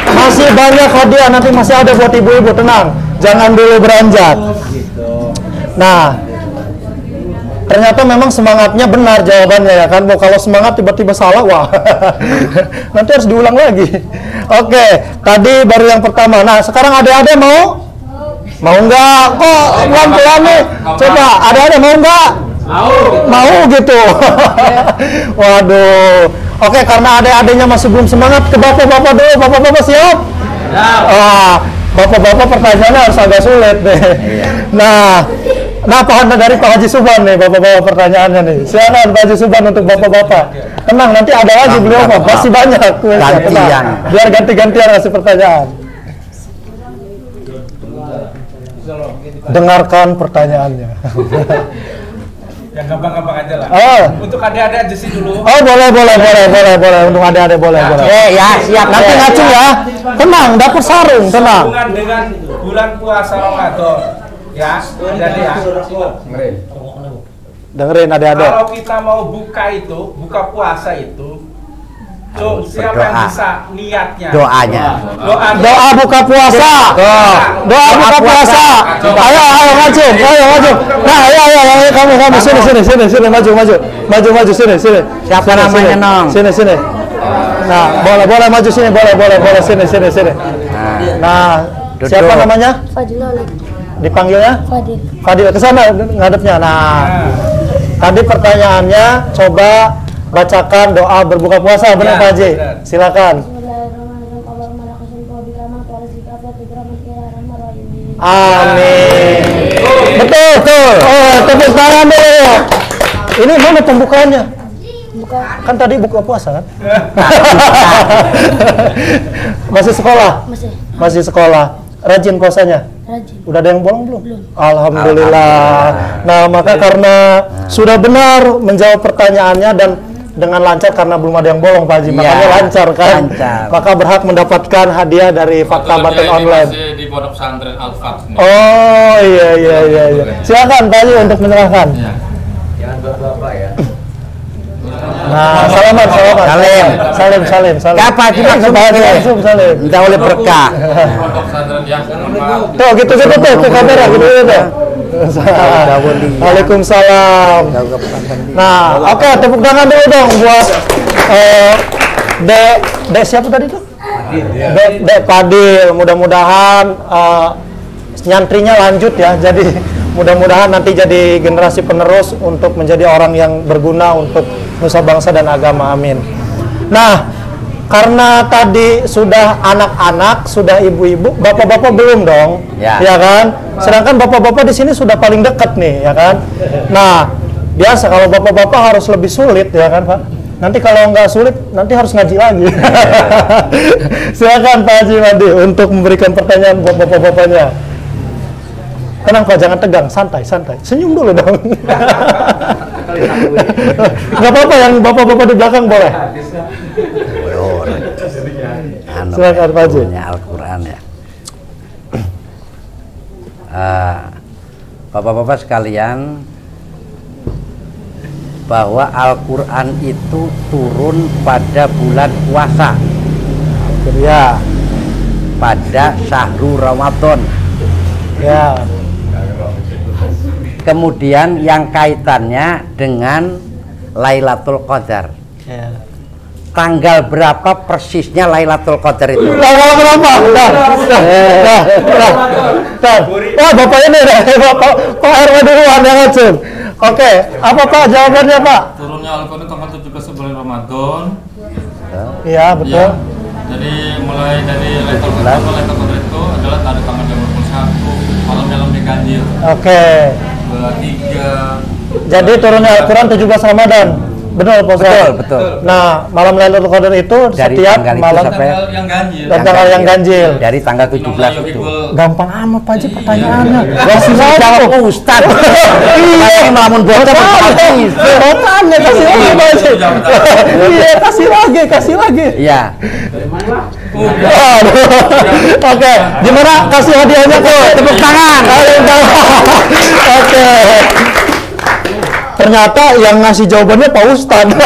Masih banyak hadiah, nanti masih ada buat ibu-ibu, tenang. Jangan dulu beranjak. Nah, ternyata memang semangatnya benar jawabannya ya kan. Kalau semangat tiba-tiba salah, wah. Nanti harus diulang lagi. Oke, tadi baru yang pertama. Nah, sekarang adik-adik mau? Mau enggak? Kok pelan-pelan nih? Coba, adik-adik mau enggak? Mau gitu. Waduh. Oke, karena adik-adiknya masih belum semangat, ke bapak-bapak dulu. Bapak-bapak siap? Bapak-bapak pertanyaannya harus agak sulit deh. Nah, dari Pak Haji Subhan nih, bapak-bapak pertanyaannya nih. Silakan Pak Haji Subhan untuk bapak-bapak. Tenang, nanti ada lagi beliau Pak. Masih banyak. Gantian. Biar ganti-gantian ngasih pertanyaan. Dengarkan pertanyaannya. Yang gampang-gampang aja lah. Untuk adik-adik aja sih dulu. Boleh. Untuk adik-adik boleh. Ya, siap. Nanti ngacu ya. Tenang, dapat sarung, tenang. Hubungan dengan bulan puasa Ramadan. Ya, jadi ya. Dengerin adik-adik. Kalau kita mau buka puasa itu, siapa yang bisa niatnya? Doanya. Doa buka puasa. Doa buka puasa. Ayo maju. Nah, ayo kamu sini maju sini. Siapa namanya, Nong? Sini. Nah, boleh maju sini, boleh sini. Nah, siapa namanya? Fadil. Dipanggilnya? Fadil. Ke sana ngadepnya. Nah, tadi pertanyaannya coba bacakan doa berbuka puasa, benar Pak Haji? Silakan. Amin. Betul. Tepuk tangan dulu. Ini mana pembukaannya? Kan tadi buka puasa kan? Masih sekolah? Masih sekolah. Rajin puasanya? Rajin. Udah ada yang bolong belum? Alhamdulillah. Nah, maka karena sudah benar menjawab pertanyaannya dan dengan lancar karena belum ada yang bolong Pak Haji, makanya lancar kan? Maka berhak mendapatkan hadiah dari Fakta Banten Online. Masih di Pondok Pesantren Al-Fat. Oh iya. Silakan Pak Haji untuk menyerahkan. Jangan bapak ya. Nah, salaman. Salim. Kapan sih langsung salim. Minta oleh berkah. Pondok Pesantren yang Tuh gitu ke kamera gitu. Waalaikumsalam. Nah, oke, tepuk tangan dulu dong buat Dek siapa tadi tuh? Dek Padil. Mudah-mudahan nyantrinya lanjut ya. Jadi mudah-mudahan nanti jadi generasi penerus untuk menjadi orang yang berguna untuk nusa bangsa dan agama. Amin. Nah, karena tadi sudah anak-anak, sudah ibu-ibu, bapak-bapak belum dong, ya kan? Sedangkan bapak-bapak di sini sudah paling dekat nih, ya kan? Nah, biasa kalau bapak-bapak harus lebih sulit, ya kan Pak? Nanti kalau nggak sulit, nanti harus ngaji lagi. Silakan Pak Haji Madi untuk memberikan pertanyaan buat bapak-bapaknya. Tenang Pak, jangan tegang, santai. Senyum dulu dong. Nggak apa-apa, yang bapak-bapak di belakang boleh. Silakan Pak Haji. Al-Quran ya. Bapak-bapak sekalian, bahwa Al-Quran itu turun pada bulan puasa, ya, pada Syahrul Ramadan, ya. Kemudian yang kaitannya dengan Lailatul Qadar. Ya. tanggal berapa persisnya Lailatul Qadar itu? Tanggal berapa? Wah, Bapak ini Pak RW duluan yang ngajun. Oke, apa Pak jawabannya Pak? Turunnya Al-Quran tanggal 17 bulan Ramadan. Iya, betul. Ya. Jadi mulai dari Lailatul Qadar itu adalah pada tanggal 21 malam dalam ganjil. Oke. 23. Jadi turunnya Al-Quran 17 Ramadan. Betul, Pak Ustaz? Betul. Nah, malam Lailatul Qadar itu Dari setiap tanggal itu malam sampai Tanggal yang ganjil. dan tanggal yang ganjil. Dari tanggal 17 itu. Gampang amat Pak Haji pertanyaannya. Masih jawab Ustaz. Ini melamun bocah habis. Tanya kasih lagi Pak Haji. Iya, kasih lagi. Iya. Oke, gimana kasih hadiahnya tuh? Tepuk tangan. Oke. Ternyata yang ngasih jawabannya Pak Ustadz.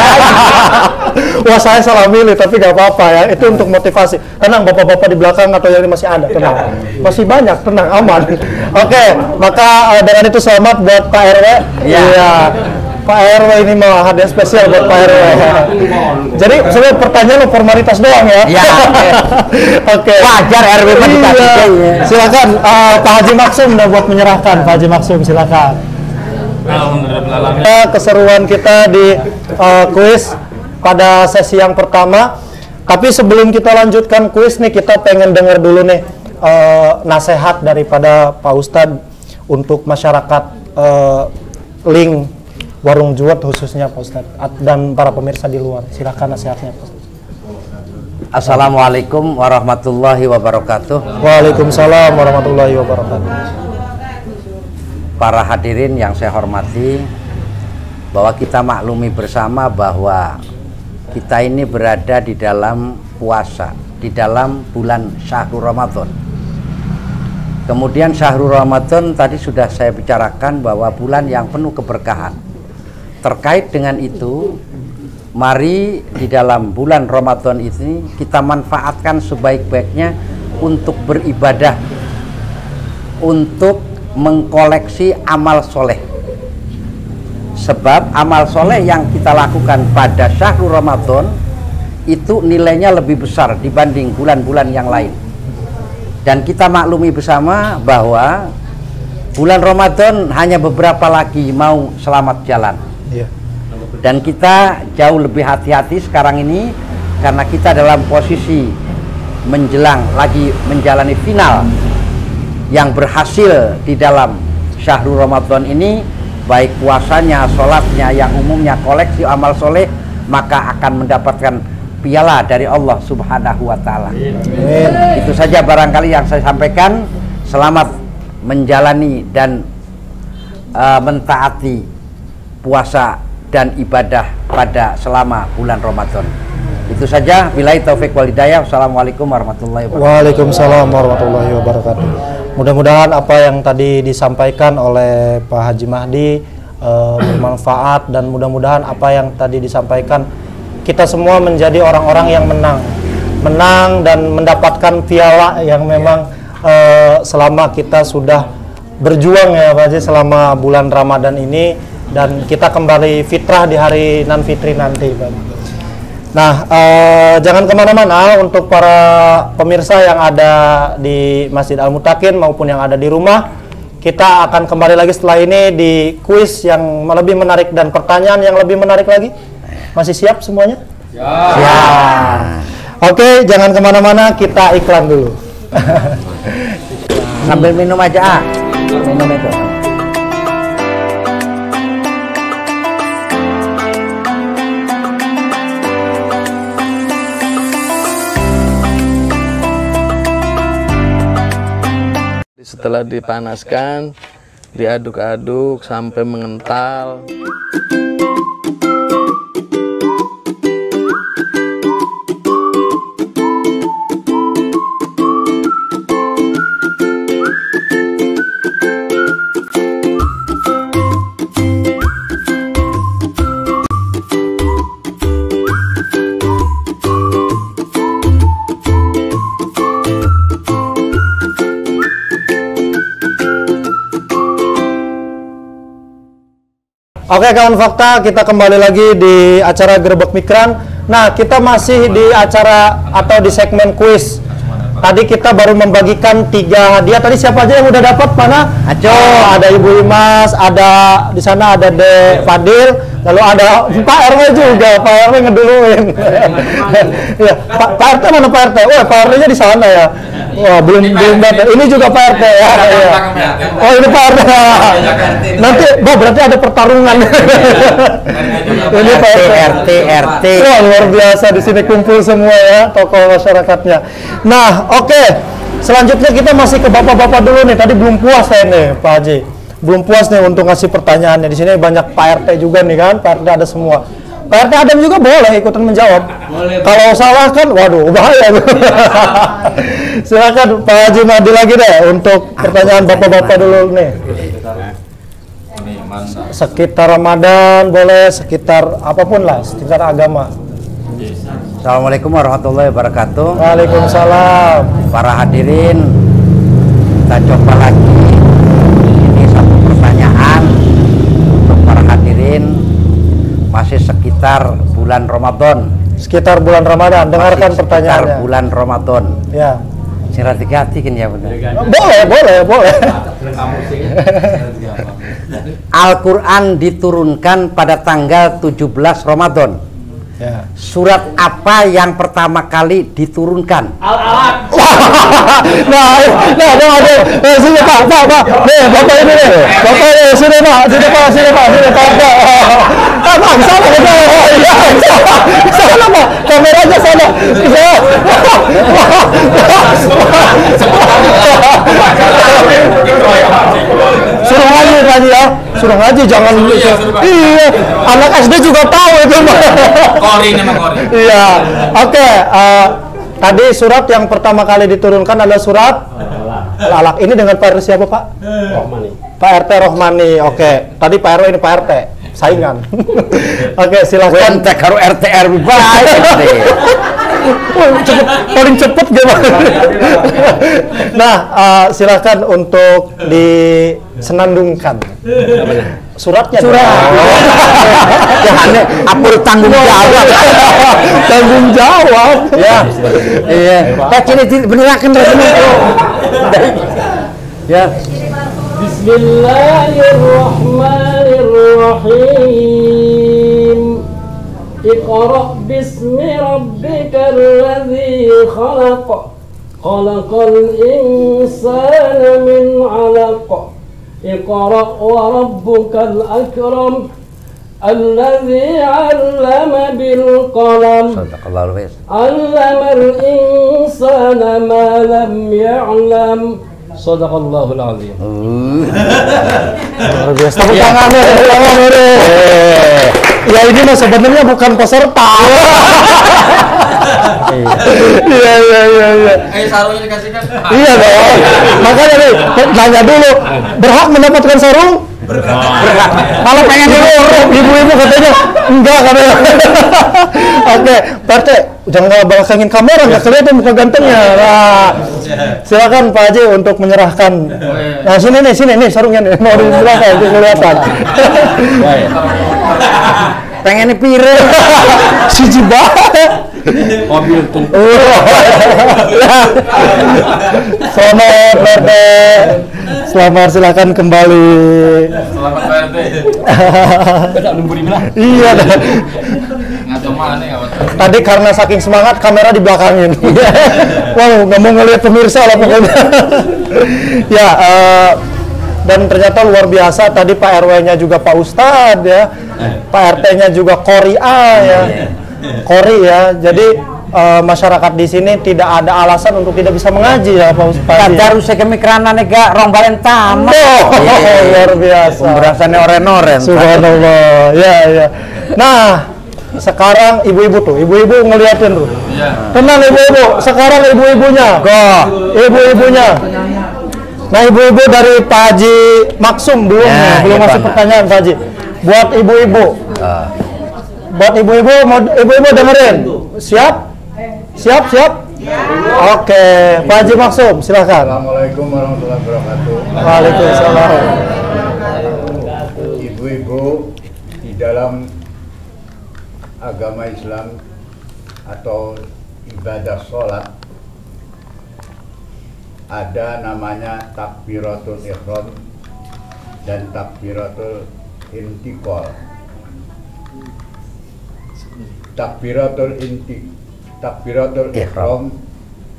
Wah, saya salah milih, tapi gak apa-apa ya. Itu untuk motivasi. Tenang, bapak-bapak di belakang atau yang ini masih ada, tenang. Masih banyak, tenang, aman. Oke, maka dengan itu selamat buat Pak RW. Iya. Pak RW ini mau hadiah spesial buat Pak RW. Jadi sebenarnya pertanyaan formalitas doang ya. Iya. Oke. Wajar RW mah dikasih. Silakan Pak Haji Maksum udah buat menyerahkan. Pak Haji Maksum silakan. Keseruan kita di kuis pada sesi yang pertama. Tapi sebelum kita lanjutkan kuis nih, kita pengen dengar dulu nih nasihat daripada Pak Ustadz untuk masyarakat link Warung Juwet khususnya Pak Ustadz dan para pemirsa di luar. Silakan nasihatnya Pak Ustadz. Assalamualaikum warahmatullahi wabarakatuh. Waalaikumsalam warahmatullahi wabarakatuh. Para hadirin yang saya hormati, bahwa kita maklumi bersama bahwa kita ini berada di dalam puasa, di dalam bulan Syahrul Ramadan. Kemudian Syahrul Ramadan tadi sudah saya bicarakan bahwa bulan yang penuh keberkahan. Terkait dengan itu, mari di dalam bulan Ramadan ini kita manfaatkan sebaik-baiknya untuk beribadah, untuk mengkoleksi amal soleh. Sebab amal soleh yang kita lakukan pada Syahrul Ramadan itu nilainya lebih besar dibanding bulan-bulan yang lain. Dan kita maklumi bersama bahwa bulan Ramadan hanya beberapa lagi mau selamat jalan. Dan kita jauh lebih hati-hati sekarang ini karena kita dalam posisi menjelang lagi menjalani final yang berhasil di dalam Syahrul Ramadan ini, baik puasanya, sholatnya, yang umumnya koleksi amal soleh, maka akan mendapatkan piala dari Allah Subhanahu wa Ta'ala. Itu saja barangkali yang saya sampaikan. Selamat menjalani dan mentaati puasa dan ibadah pada selama bulan Ramadan. Itu saja. Billahi taufik wal hidayah. Wassalamualaikum warahmatullahi wabarakatuh. Waalaikumsalam warahmatullahi wabarakatuh. Mudah-mudahan apa yang tadi disampaikan oleh Pak Haji Mahdi bermanfaat, dan mudah-mudahan apa yang tadi disampaikan kita semua menjadi orang-orang yang menang dan mendapatkan piala yang memang selama kita sudah berjuang ya Pak Haji selama bulan Ramadan ini, dan kita kembali fitrah di hari nan fitri nanti Pak. Nah, jangan kemana-mana untuk para pemirsa yang ada di Masjid Al-Mutakin maupun yang ada di rumah. Kita akan kembali lagi setelah ini di kuis yang lebih menarik dan pertanyaan yang lebih menarik lagi. Masih siap semuanya? Siap. Oke, jangan kemana-mana, kita iklan dulu. Sambil minum aja, minum itu. Setelah dipanaskan, diaduk-aduk sampai mengental. Oke kawan fakta, kita kembali lagi di acara Gerbek Mikran Nah, kita masih di acara atau di segmen kuis. Tadi kita baru membagikan 3 hadiah. Tadi siapa aja yang udah dapat? Mana? Aco, ada Ibu Imas, ada di sana ada De Fadil, lalu ada Pak RW juga. Pak RW ngeduluin. Ya, Pak RT mana Pak RT? Oh, Pak RT-nya di sana ya. Wah, belum datang. Ini juga Pak RT ya. Oh, ini Pak RT. Nanti, berarti ada pertarungan. Ini Pak RT. Wah, luar biasa di sini kumpul semua ya tokoh masyarakatnya. Nah, oke. Selanjutnya kita masih ke bapak-bapak dulu nih. Tadi belum puas saya nih, Pak Haji. Belum puas nih untuk ngasih pertanyaannya. Di sini banyak Pak RT juga nih kan. Pak RT ada semua. Pak RT Adam juga boleh ikutan menjawab. Kalau salah kan, waduh, bahaya. Silakan Pak Haji Madi lagi deh untuk pertanyaan bapak-bapak dulu nih. Sekitar Ramadan boleh, sekitar apapun lah, sekitar agama. Assalamualaikum warahmatullahi wabarakatuh. Waalaikumsalam. Para hadirin, kita coba lagi. Ini satu pertanyaan untuk para hadirin. Masih sekitar bulan Ramadan. Sekitar bulan Ramadan, dengarkan pertanyaannya. Sekitar bulan Ramadan. Ya. Sira hati kan ya benar. Boleh. Al-Quran diturunkan pada tanggal 17 Ramadan. Ya. Surat apa yang pertama kali diturunkan? Nah, ada. Sini Pak. Nih, Bapak ini nih. Bapak ini, sini Pak. Bang, salah Pak. Kameranya sana. Suruh ngaji tadi ya. Suruh ngaji jangan. Iya, anak SD juga tahu itu. Kori nama Kori. Iya. Oke, tadi surat yang pertama kali diturunkan adalah surat Al-Alaq. Ini dengan Pak RT siapa, Pak? Rohmani. Pak RT Rohmani. Oke. Tadi Pak RW, ini Pak RT. Saingan. Oke, silakan. Ente karo RT RW baik. Paling cepet gimana? Nah, silakan untuk disenandungkan. Suratnya. Ya aneh, apa tanggung jawab? Tanggung jawab. Ya. Iya. Tak kini benerakan ya. Bismillahirrahmanirrahim. Iqra bismi rabbikal ladzi khalaq. Khalaqal insana min 'alaq. Iqra wa rabbukal akram. Alladzi 'allama bil qalam. Sadaqallahu alazim. 'Allamal insana ma lam ya'lam. Sadaqallahul azim. Luar biasa. Tepuk tangannya. Ya ini mah sebenarnya bukan peserta. Iya. Sarungnya dikasihkan. Iya dong. Makanya nih, nanya dulu, berhak mendapatkan sarung? Berhak. Kalau pengen dulu, ibu-ibu katanya enggak katanya. Oke, Pak RT, jangan belakangin kamera, nggak kelihatan muka gantengnya. Nah, silakan Pak Haji untuk menyerahkan. Nah, sini nih sarungnya nih, mau diserahkan, kelihatan. Pengen pire. Siji banget. Mobil tuh. Selamat Pak RT. Selamat, silakan kembali. Selamat Pak RT. Tidak nunggu di mana? Iya. Ngaco mana ya? Tadi karena saking semangat kamera di belakangin. Wow, nggak mau ngeliat pemirsa lah pokoknya. Ya, dan ternyata luar biasa tadi Pak RW-nya juga Pak Ustadz ya, Pak RT-nya juga Kori ya, Kori ya. Jadi masyarakat di sini tidak ada alasan untuk tidak bisa mengaji ya Pak Ustadz. Kadaru sekemikrana nega rong balen tamat. Luar biasa. Pemberasannya oren-oren. Subhanallah. Ya. Nah, sekarang ibu-ibu tuh, ibu-ibu ngeliatin tuh. Iya. Tenang ibu-ibu, sekarang ibu-ibunya. Ibu-ibunya. Nah, ibu-ibu dari Pak Haji Maksum belum masih pertanyaan Pak Haji. Buat ibu-ibu. Buat ibu-ibu, ibu-ibu dengerin. Siap? Oke, Pak Haji Maksum, silakan. Assalamualaikum warahmatullahi wabarakatuh. Waalaikumsalam. Ibu-ibu, di dalam agama Islam atau ibadah sholat ada namanya takbiratul ihram dan takbiratul intiqal. Takbiratul ihram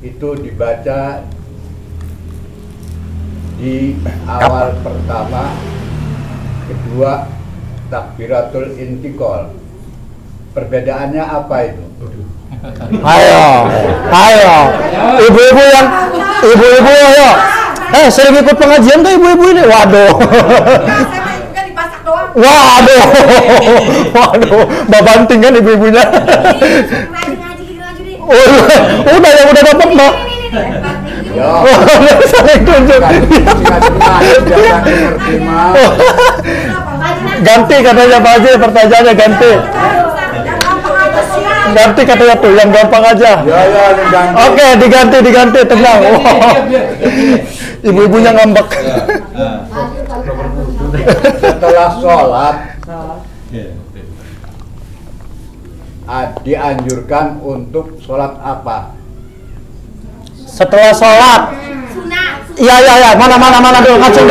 itu dibaca di awal pertama, kedua takbiratul intiqal. Perbedaannya apa itu? Ayo, ibu-ibu ayo. Sering ikut pengajian tuh ibu-ibu ini. Waduh. Waduh, babanting kan ibu-ibunya. Udah yang udah dapat Mbak. Saling tunjuk. Ganti katanya Pak Haji, pertanyaannya ganti. Ganti katanya tuh, yang gampang aja. Oke, diganti, tenang. Ibu-ibunya ngambek. Setelah sholat dianjurkan untuk sholat apa? Setelah sholat. Iya, mana dulu, ngacung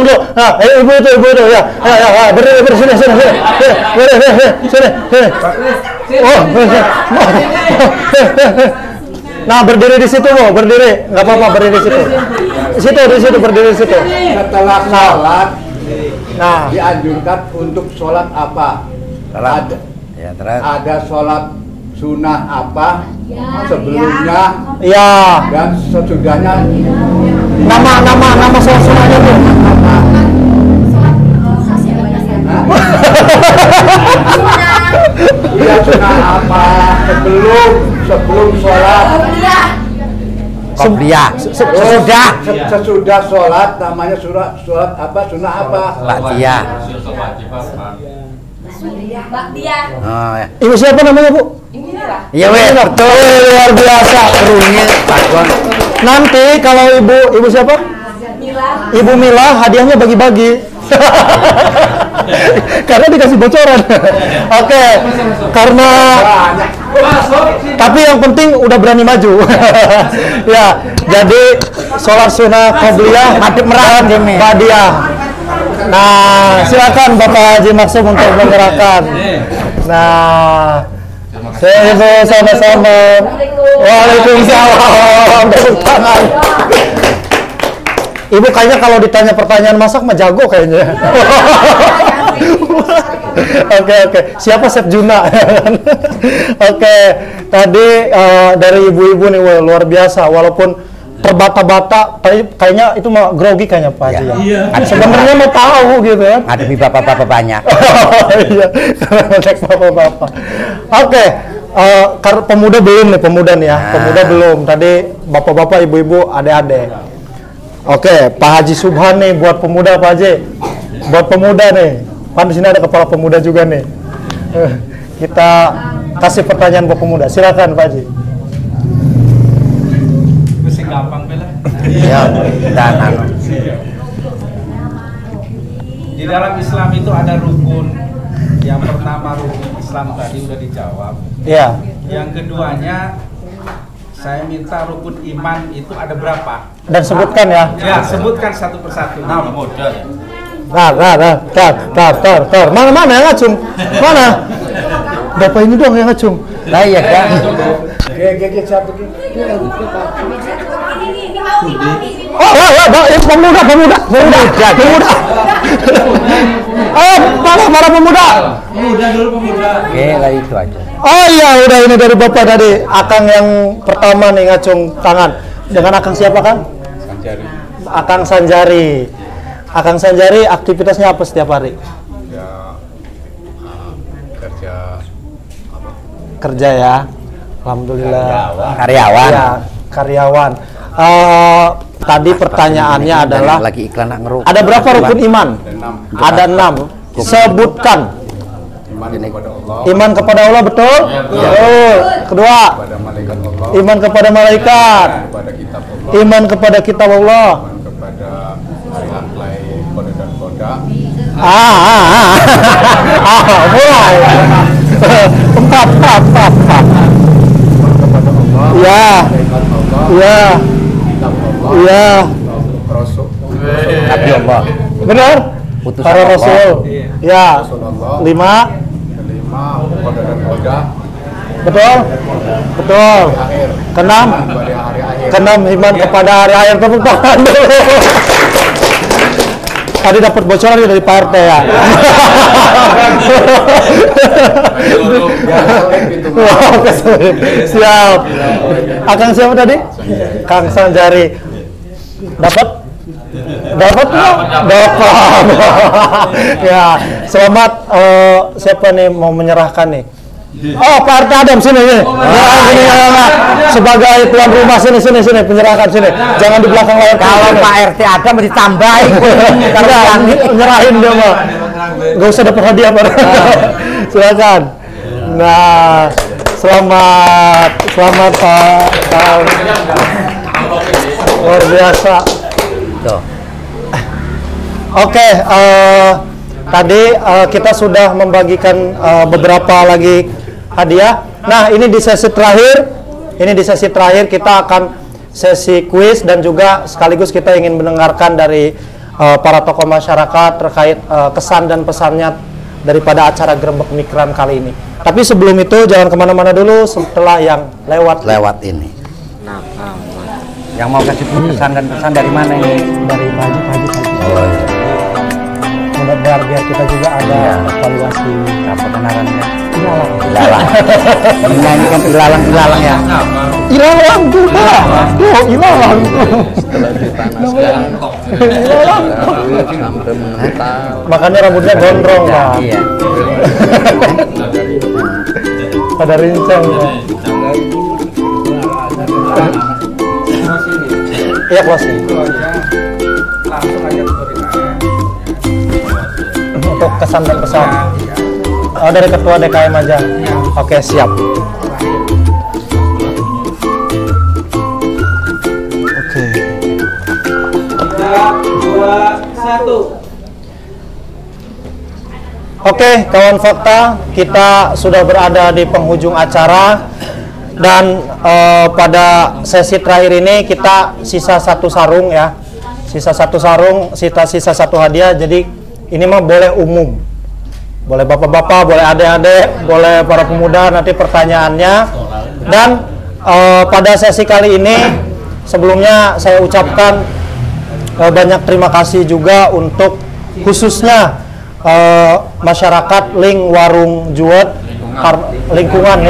dulu. Nah, ibu itu, ya, berdiri, sini. Oh, nah, berdiri di situ, Bu, berdiri, nggak apa-apa, berdiri di situ. Di situ, berdiri di situ. Setelah sholat, dianjurkan untuk sholat apa? Ada sholat sunnah apa? Sebelumnya, dan sesudahnya. Nama sholat sunnahnya tuh. Iya, sunnah apa? Sebelum sholat. Sesudah sholat namanya sholat apa? Sunnah apa? Ba'diyah. Ibu siapa namanya, Bu? Iya, betul, luar biasa. Nanti kalau ibu siapa? Ibu Mila, hadiahnya bagi-bagi. Karena dikasih bocoran. Oke, karena tapi yang penting udah berani maju. Ya, jadi sholat sunnah qobliyah madep merah ba'diyah. Nah, silakan Bapak Haji Maksum untuk menyerahkan. Nah, ibu sama-sama. Waalaikumsalam. Tepuk tangan. Ibu kayaknya kalau ditanya pertanyaan masak mah jago kayaknya. Oke. Siapa Chef Juna? Oke. Tadi dari ibu-ibu nih, luar biasa. Walaupun terbata-bata, kayaknya itu mah grogi kayaknya Pak Haji. Iya. Sebenarnya mau tahu gitu kan. Ada bapak-bapak banyak. Iya. Bapak-bapak. Oke. Pemuda belum nih, pemuda nih ya. Pemuda belum. Tadi bapak-bapak, ibu-ibu, adik-adik. Oke, Pak Haji Subhan nih buat pemuda Pak Haji. Buat pemuda nih. Kan di sini ada kepala pemuda juga nih. Kita kasih pertanyaan buat pemuda. Silakan Pak Haji. Mesti gampang bela. Ya, dan Di dalam Islam itu ada rukun. Yang pertama rukun Islam tadi udah dijawab. Iya. Yang keduanya saya minta rukun iman itu ada berapa? Dan sebutkan ya. Ya, sebutkan satu persatu. Nah, mudah. Tar. Mana yang ngacung? Mana? Bapak ini doang yang ngacung. Lah iya kan. Oke, satu. Pemuda. Para pemuda. Pemuda dulu, pemuda. Oke, lah itu aja. Oh iya, udah ini dari Bapak tadi. Akang yang pertama nih ngacung tangan. Dengan Akang siapa, Kang? Sanjari. Akang Sanjari. Akang Sanjari aktivitasnya apa setiap hari? Ya, kerja ya. Alhamdulillah. Karyawan. Ya, karyawan. Tadi pertanyaannya adalah lagi iklan ngeruk. ada berapa rukun iman? Ada 6. Sebutkan. Iman kepada Allah, betul? Betul. Kedua, iman kepada malaikat. Iman kepada kitab Allah. Mulai. Empat. Iya. Iya. Iya. Nabi Allah. Benar? Utusan Para Allah. Rasul. Ya. 5. Betul? Betul. Keenam? Keenam iman kepada hari akhir. Tepuk tangan dulu. Tadi dapat bocoran dari Pak RT ya. Siap. Akang siapa tadi? Kang Sanjari. Dapat? Dapat? Dapat. Ya, selamat. Siapa nih mau menyerahkan nih? Oh, Pak RT Adam sini. Sebagai tuan rumah sini penyerahkan sini. Jangan di belakang layar. Kalau Pak RT Adam ditambahin. Kalau nyerahin dia mah. Gak usah dapat hadiah, Pak. Silakan. Nah, selamat Pak. Luar biasa. Tuh. Oke, tadi kita sudah membagikan beberapa lagi hadiah. Nah, ini di sesi terakhir kita akan sesi kuis dan juga sekaligus kita ingin mendengarkan dari para tokoh masyarakat terkait kesan dan pesannya daripada acara Grebek Mikran kali ini. Tapi sebelum itu jangan kemana-mana dulu setelah yang lewat ini. Yang mau kasih pesan dan pesan dari mana ini? Dari Pak Haji. Oh iya. Mudah-mudahan biar kita juga ada evaluasi. Apa kenalannya? Ilalang. Ini kan ilalang ya. Ilalang juga. Oh, ilalang. Setelah dipanaskan Ilalang. sampai mengental. Makanya rambutnya gondrong, Pak. Iya. Pada rincang. Iya, closing. Langsung aja tutorialnya. Untuk kesan dan pesan. Oh, dari ketua DKM aja. Oke, siap. Oke. 3, 2, 1. Oke, kawan fakta, kita sudah berada di penghujung acara dan pada sesi terakhir ini kita sisa satu sarung ya, sisa satu hadiah. Jadi ini mah boleh umum, boleh bapak-bapak, boleh adik-adik, boleh para pemuda. Nanti pertanyaannya. Dan pada sesi kali ini sebelumnya saya ucapkan banyak terima kasih juga untuk khususnya masyarakat Ling Warung Juwet, lingkungan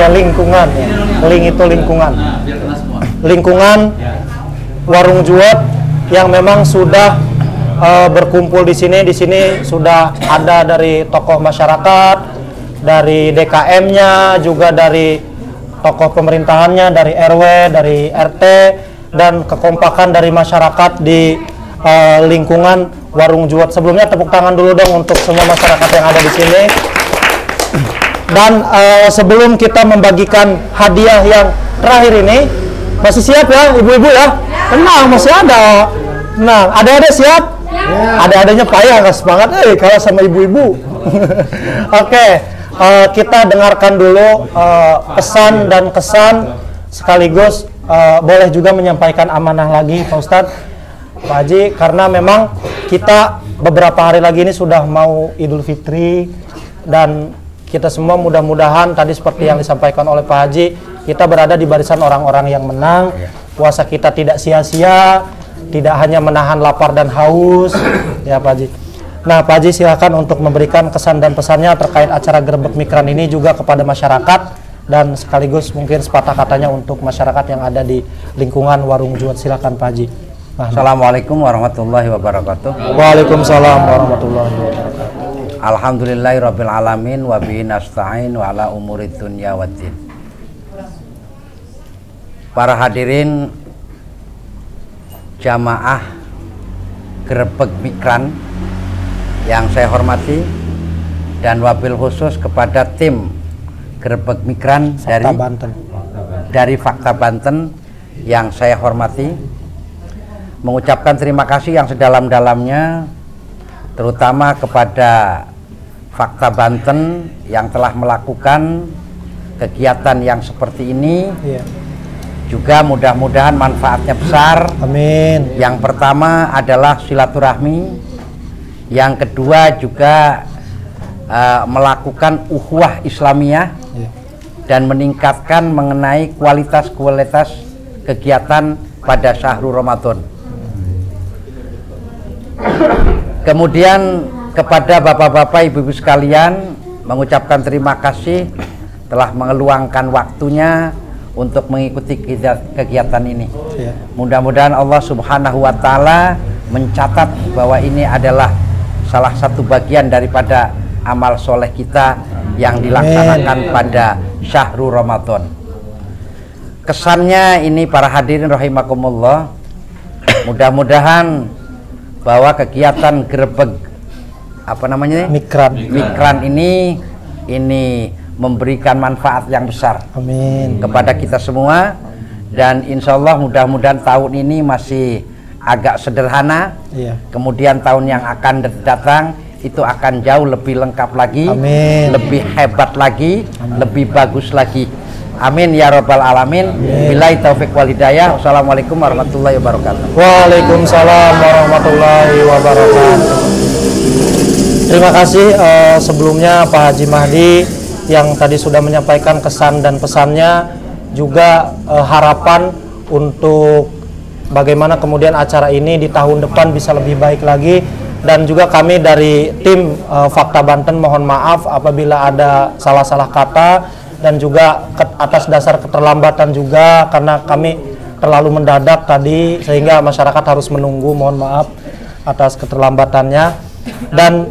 Warung Juwet yang memang sudah berkumpul di sini. Di sini sudah ada dari tokoh masyarakat, dari DKM-nya, juga dari tokoh pemerintahannya, dari RW, dari RT, dan kekompakan dari masyarakat di lingkungan Warung Juwet. Sebelumnya tepuk tangan dulu dong untuk semua masyarakat yang ada di sini. Dan sebelum kita membagikan hadiah yang terakhir ini, masih siap ya ibu-ibu ya? Tenang, masih ada. Nah, adik-adik siap? Adik-adiknya payah, nggak semangat kalah sama ibu-ibu. Oke, kita dengarkan dulu pesan dan kesan, sekaligus boleh juga menyampaikan amanah lagi Pak Ustadz, Pak Haji, karena memang kita beberapa hari lagi ini sudah mau Idul Fitri, dan kita semua mudah-mudahan tadi seperti yang disampaikan oleh Pak Haji, kita berada di barisan orang-orang yang menang. Puasa kita tidak sia-sia, tidak hanya menahan lapar dan haus, ya Pak Haji. Nah, Pak Haji silakan untuk memberikan kesan dan pesannya terkait acara Grebek Mikran ini juga kepada masyarakat, dan sekaligus mungkin sepatah katanya untuk masyarakat yang ada di lingkungan Warung Juwet. Silakan Pak Haji. Assalamualaikum warahmatullahi wabarakatuh. Waalaikumsalam warahmatullahi wabarakatuh. Alhamdulillahirabbil alamin wa bihi nasta'in wa ala umurid dunya waddin. Para hadirin jamaah Grebek Mikran yang saya hormati, dan wabil khusus kepada tim Grebek Mikran dari Fakta Banten yang saya hormati, mengucapkan terima kasih yang sedalam-dalamnya terutama kepada Fakta Banten yang telah melakukan kegiatan yang seperti ini, juga mudah-mudahan manfaatnya besar. Amin. Yang pertama adalah silaturahmi, yang kedua juga melakukan ukhuwah Islamiyah dan meningkatkan mengenai kualitas-kualitas kegiatan pada syahrul Ramadan. Kemudian kepada bapak-bapak, ibu-ibu sekalian, mengucapkan terima kasih telah mengeluangkan waktunya untuk mengikuti kegiatan ini. Mudah-mudahan Allah Subhanahu wa Ta'ala mencatat bahwa ini adalah salah satu bagian daripada amal soleh kita yang dilaksanakan pada syahrul Ramadan. Kesannya ini para hadirin rahimakumullah, mudah-mudahan bahwa kegiatan Grebeg Mikran ini memberikan manfaat yang besar. Amin. Kepada kita semua, dan insya Allah mudah-mudahan tahun ini masih agak sederhana. Kemudian tahun yang akan datang itu akan jauh lebih lengkap lagi. Amin. Lebih hebat lagi. Amin. Lebih bagus lagi. Amin ya rabbal alamin. Billahi taufik wal hidayah. Wassalamualaikum warahmatullahi wabarakatuh. Waalaikumsalam warahmatullahi wabarakatuh. Terima kasih sebelumnya Pak Haji Mahdi yang tadi sudah menyampaikan kesan dan pesannya, juga harapan untuk bagaimana kemudian acara ini di tahun depan bisa lebih baik lagi. Dan juga kami dari tim Fakta Banten mohon maaf apabila ada salah-salah kata, dan juga atas dasar keterlambatan juga karena kami terlalu mendadak tadi sehingga masyarakat harus menunggu, mohon maaf atas keterlambatannya. Dan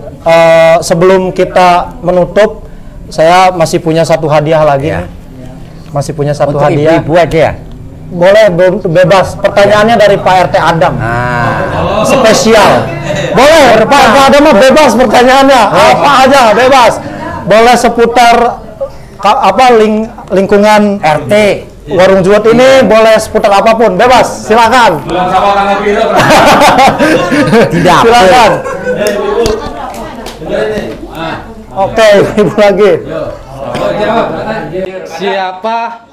sebelum kita menutup, saya masih punya satu hadiah lagi nih. Masih punya satu untuk hadiah. Ibu-ibu aja ya? Boleh, bebas. Pertanyaannya dari Pak RT Adam. Spesial. Boleh, Pak RT Adam mah bebas pertanyaannya. Apa aja, bebas. Boleh seputar lingkungan RT Warung Juwet ini, boleh seputar apapun, bebas. Silakan. Tidak. Silakan. Oke, ibu lagi. Siapa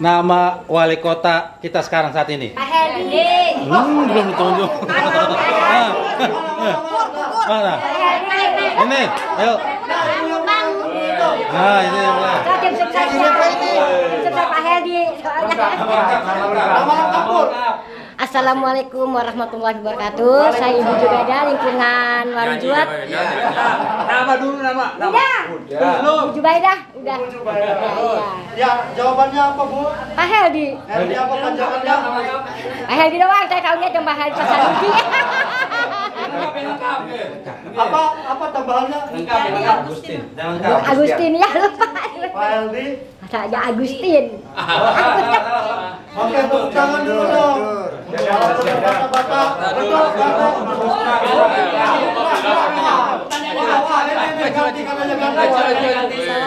nama wali kota kita sekarang saat ini? Pak Herdi. Belum ditunjuk. Mana? Ini, ayo. Nah, ini mulai. Pak Herdi. Assalamualaikum warahmatullahi wabarakatuh. Saya Ibu Jubaida, lingkungan Warung Juwet. Nama dulu, nama. Udah. Ibu Jubaida, udah. Ya, jawabannya apa, Bu? Pak Herdi. Herdi apa panjangannya? Pak Herdi doang, saya tahunya cuma Pak Herdi Pasanuki. Apa tambahannya? Agustin. Agustin ya, lupa. Pak Herdi. Saya Agustin. Oke, tepuk tangan dulu dong.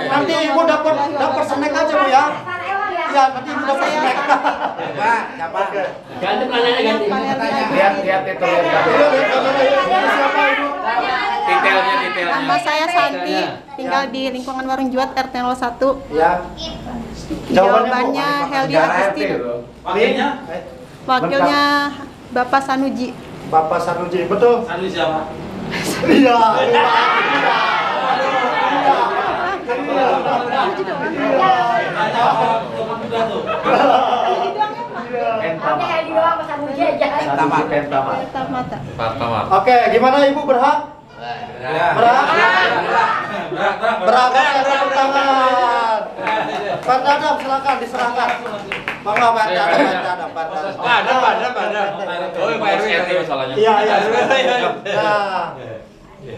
Nanti ibu dapat snack aja, Bu ya. Iya, nanti ibu dapat snack. Siapa? Ganti pertanyaannya, ganti. Lihat itu. Detailnya. Nama saya Santi, tinggal di lingkungan Warung Juwet RT 01. Ya. Jawabannya Heldi Agustin. Wakilnya Bapak Sanuji. Bapak Sanuji, betul? Sanuji siapa? Iya. Oke, gimana Ibu berhak? Berhak? Berhak tepuk tangan. Pak Dadam silakan diserahkan. Monggo Pak Dadam. Oh, Pak RW masalahnya. Iya.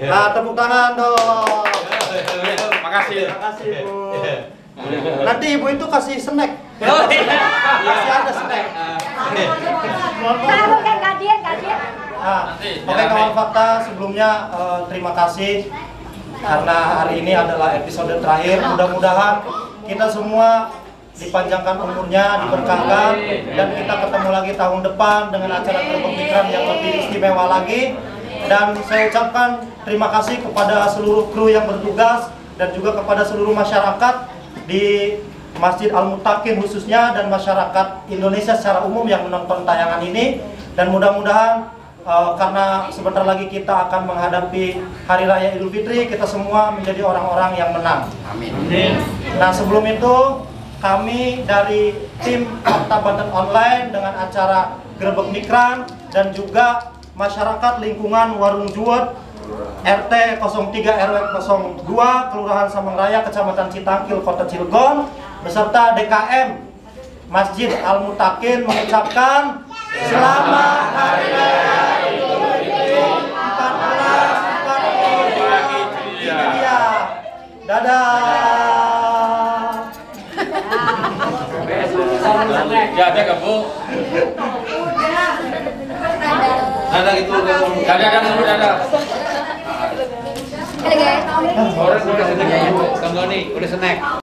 Nah, tepuk tangan dong. Makasih. Makasih Bu. Nanti Ibu itu kasih snack. Masih ada snack. Tahu kan kadian. Oke kawan fakta, sebelumnya terima kasih karena hari ini adalah episode terakhir. Mudah-mudahan kita semua dipanjangkan umurnya, diberkahkan, dan kita ketemu lagi tahun depan dengan acara Grebeg Mikran yang lebih istimewa lagi. Dan saya ucapkan terima kasih kepada seluruh kru yang bertugas dan juga kepada seluruh masyarakat di Masjid Al-Muttaqin khususnya dan masyarakat Indonesia secara umum yang menonton tayangan ini. Dan mudah-mudahan karena sebentar lagi kita akan menghadapi Hari Raya Idul Fitri, kita semua menjadi orang-orang yang menang. Amin. Nah, sebelum itu kami dari tim Fakta Banten Online dengan acara Grebek Mikran dan juga masyarakat lingkungan Warung Juwet RT 03 RW 02 Kelurahan Samang Raya Kecamatan Citangkil Kota Cilegon beserta DKM Masjid Al-Muttaqin mengucapkan Selamat Hari Raya Idul Fitri 1442 Hijriah. Dadah. Ya ada gak Bu? Ada gitu. Ada Bu, ada. Ada guys. Orang udah snack. Tunggu nih, udah snack.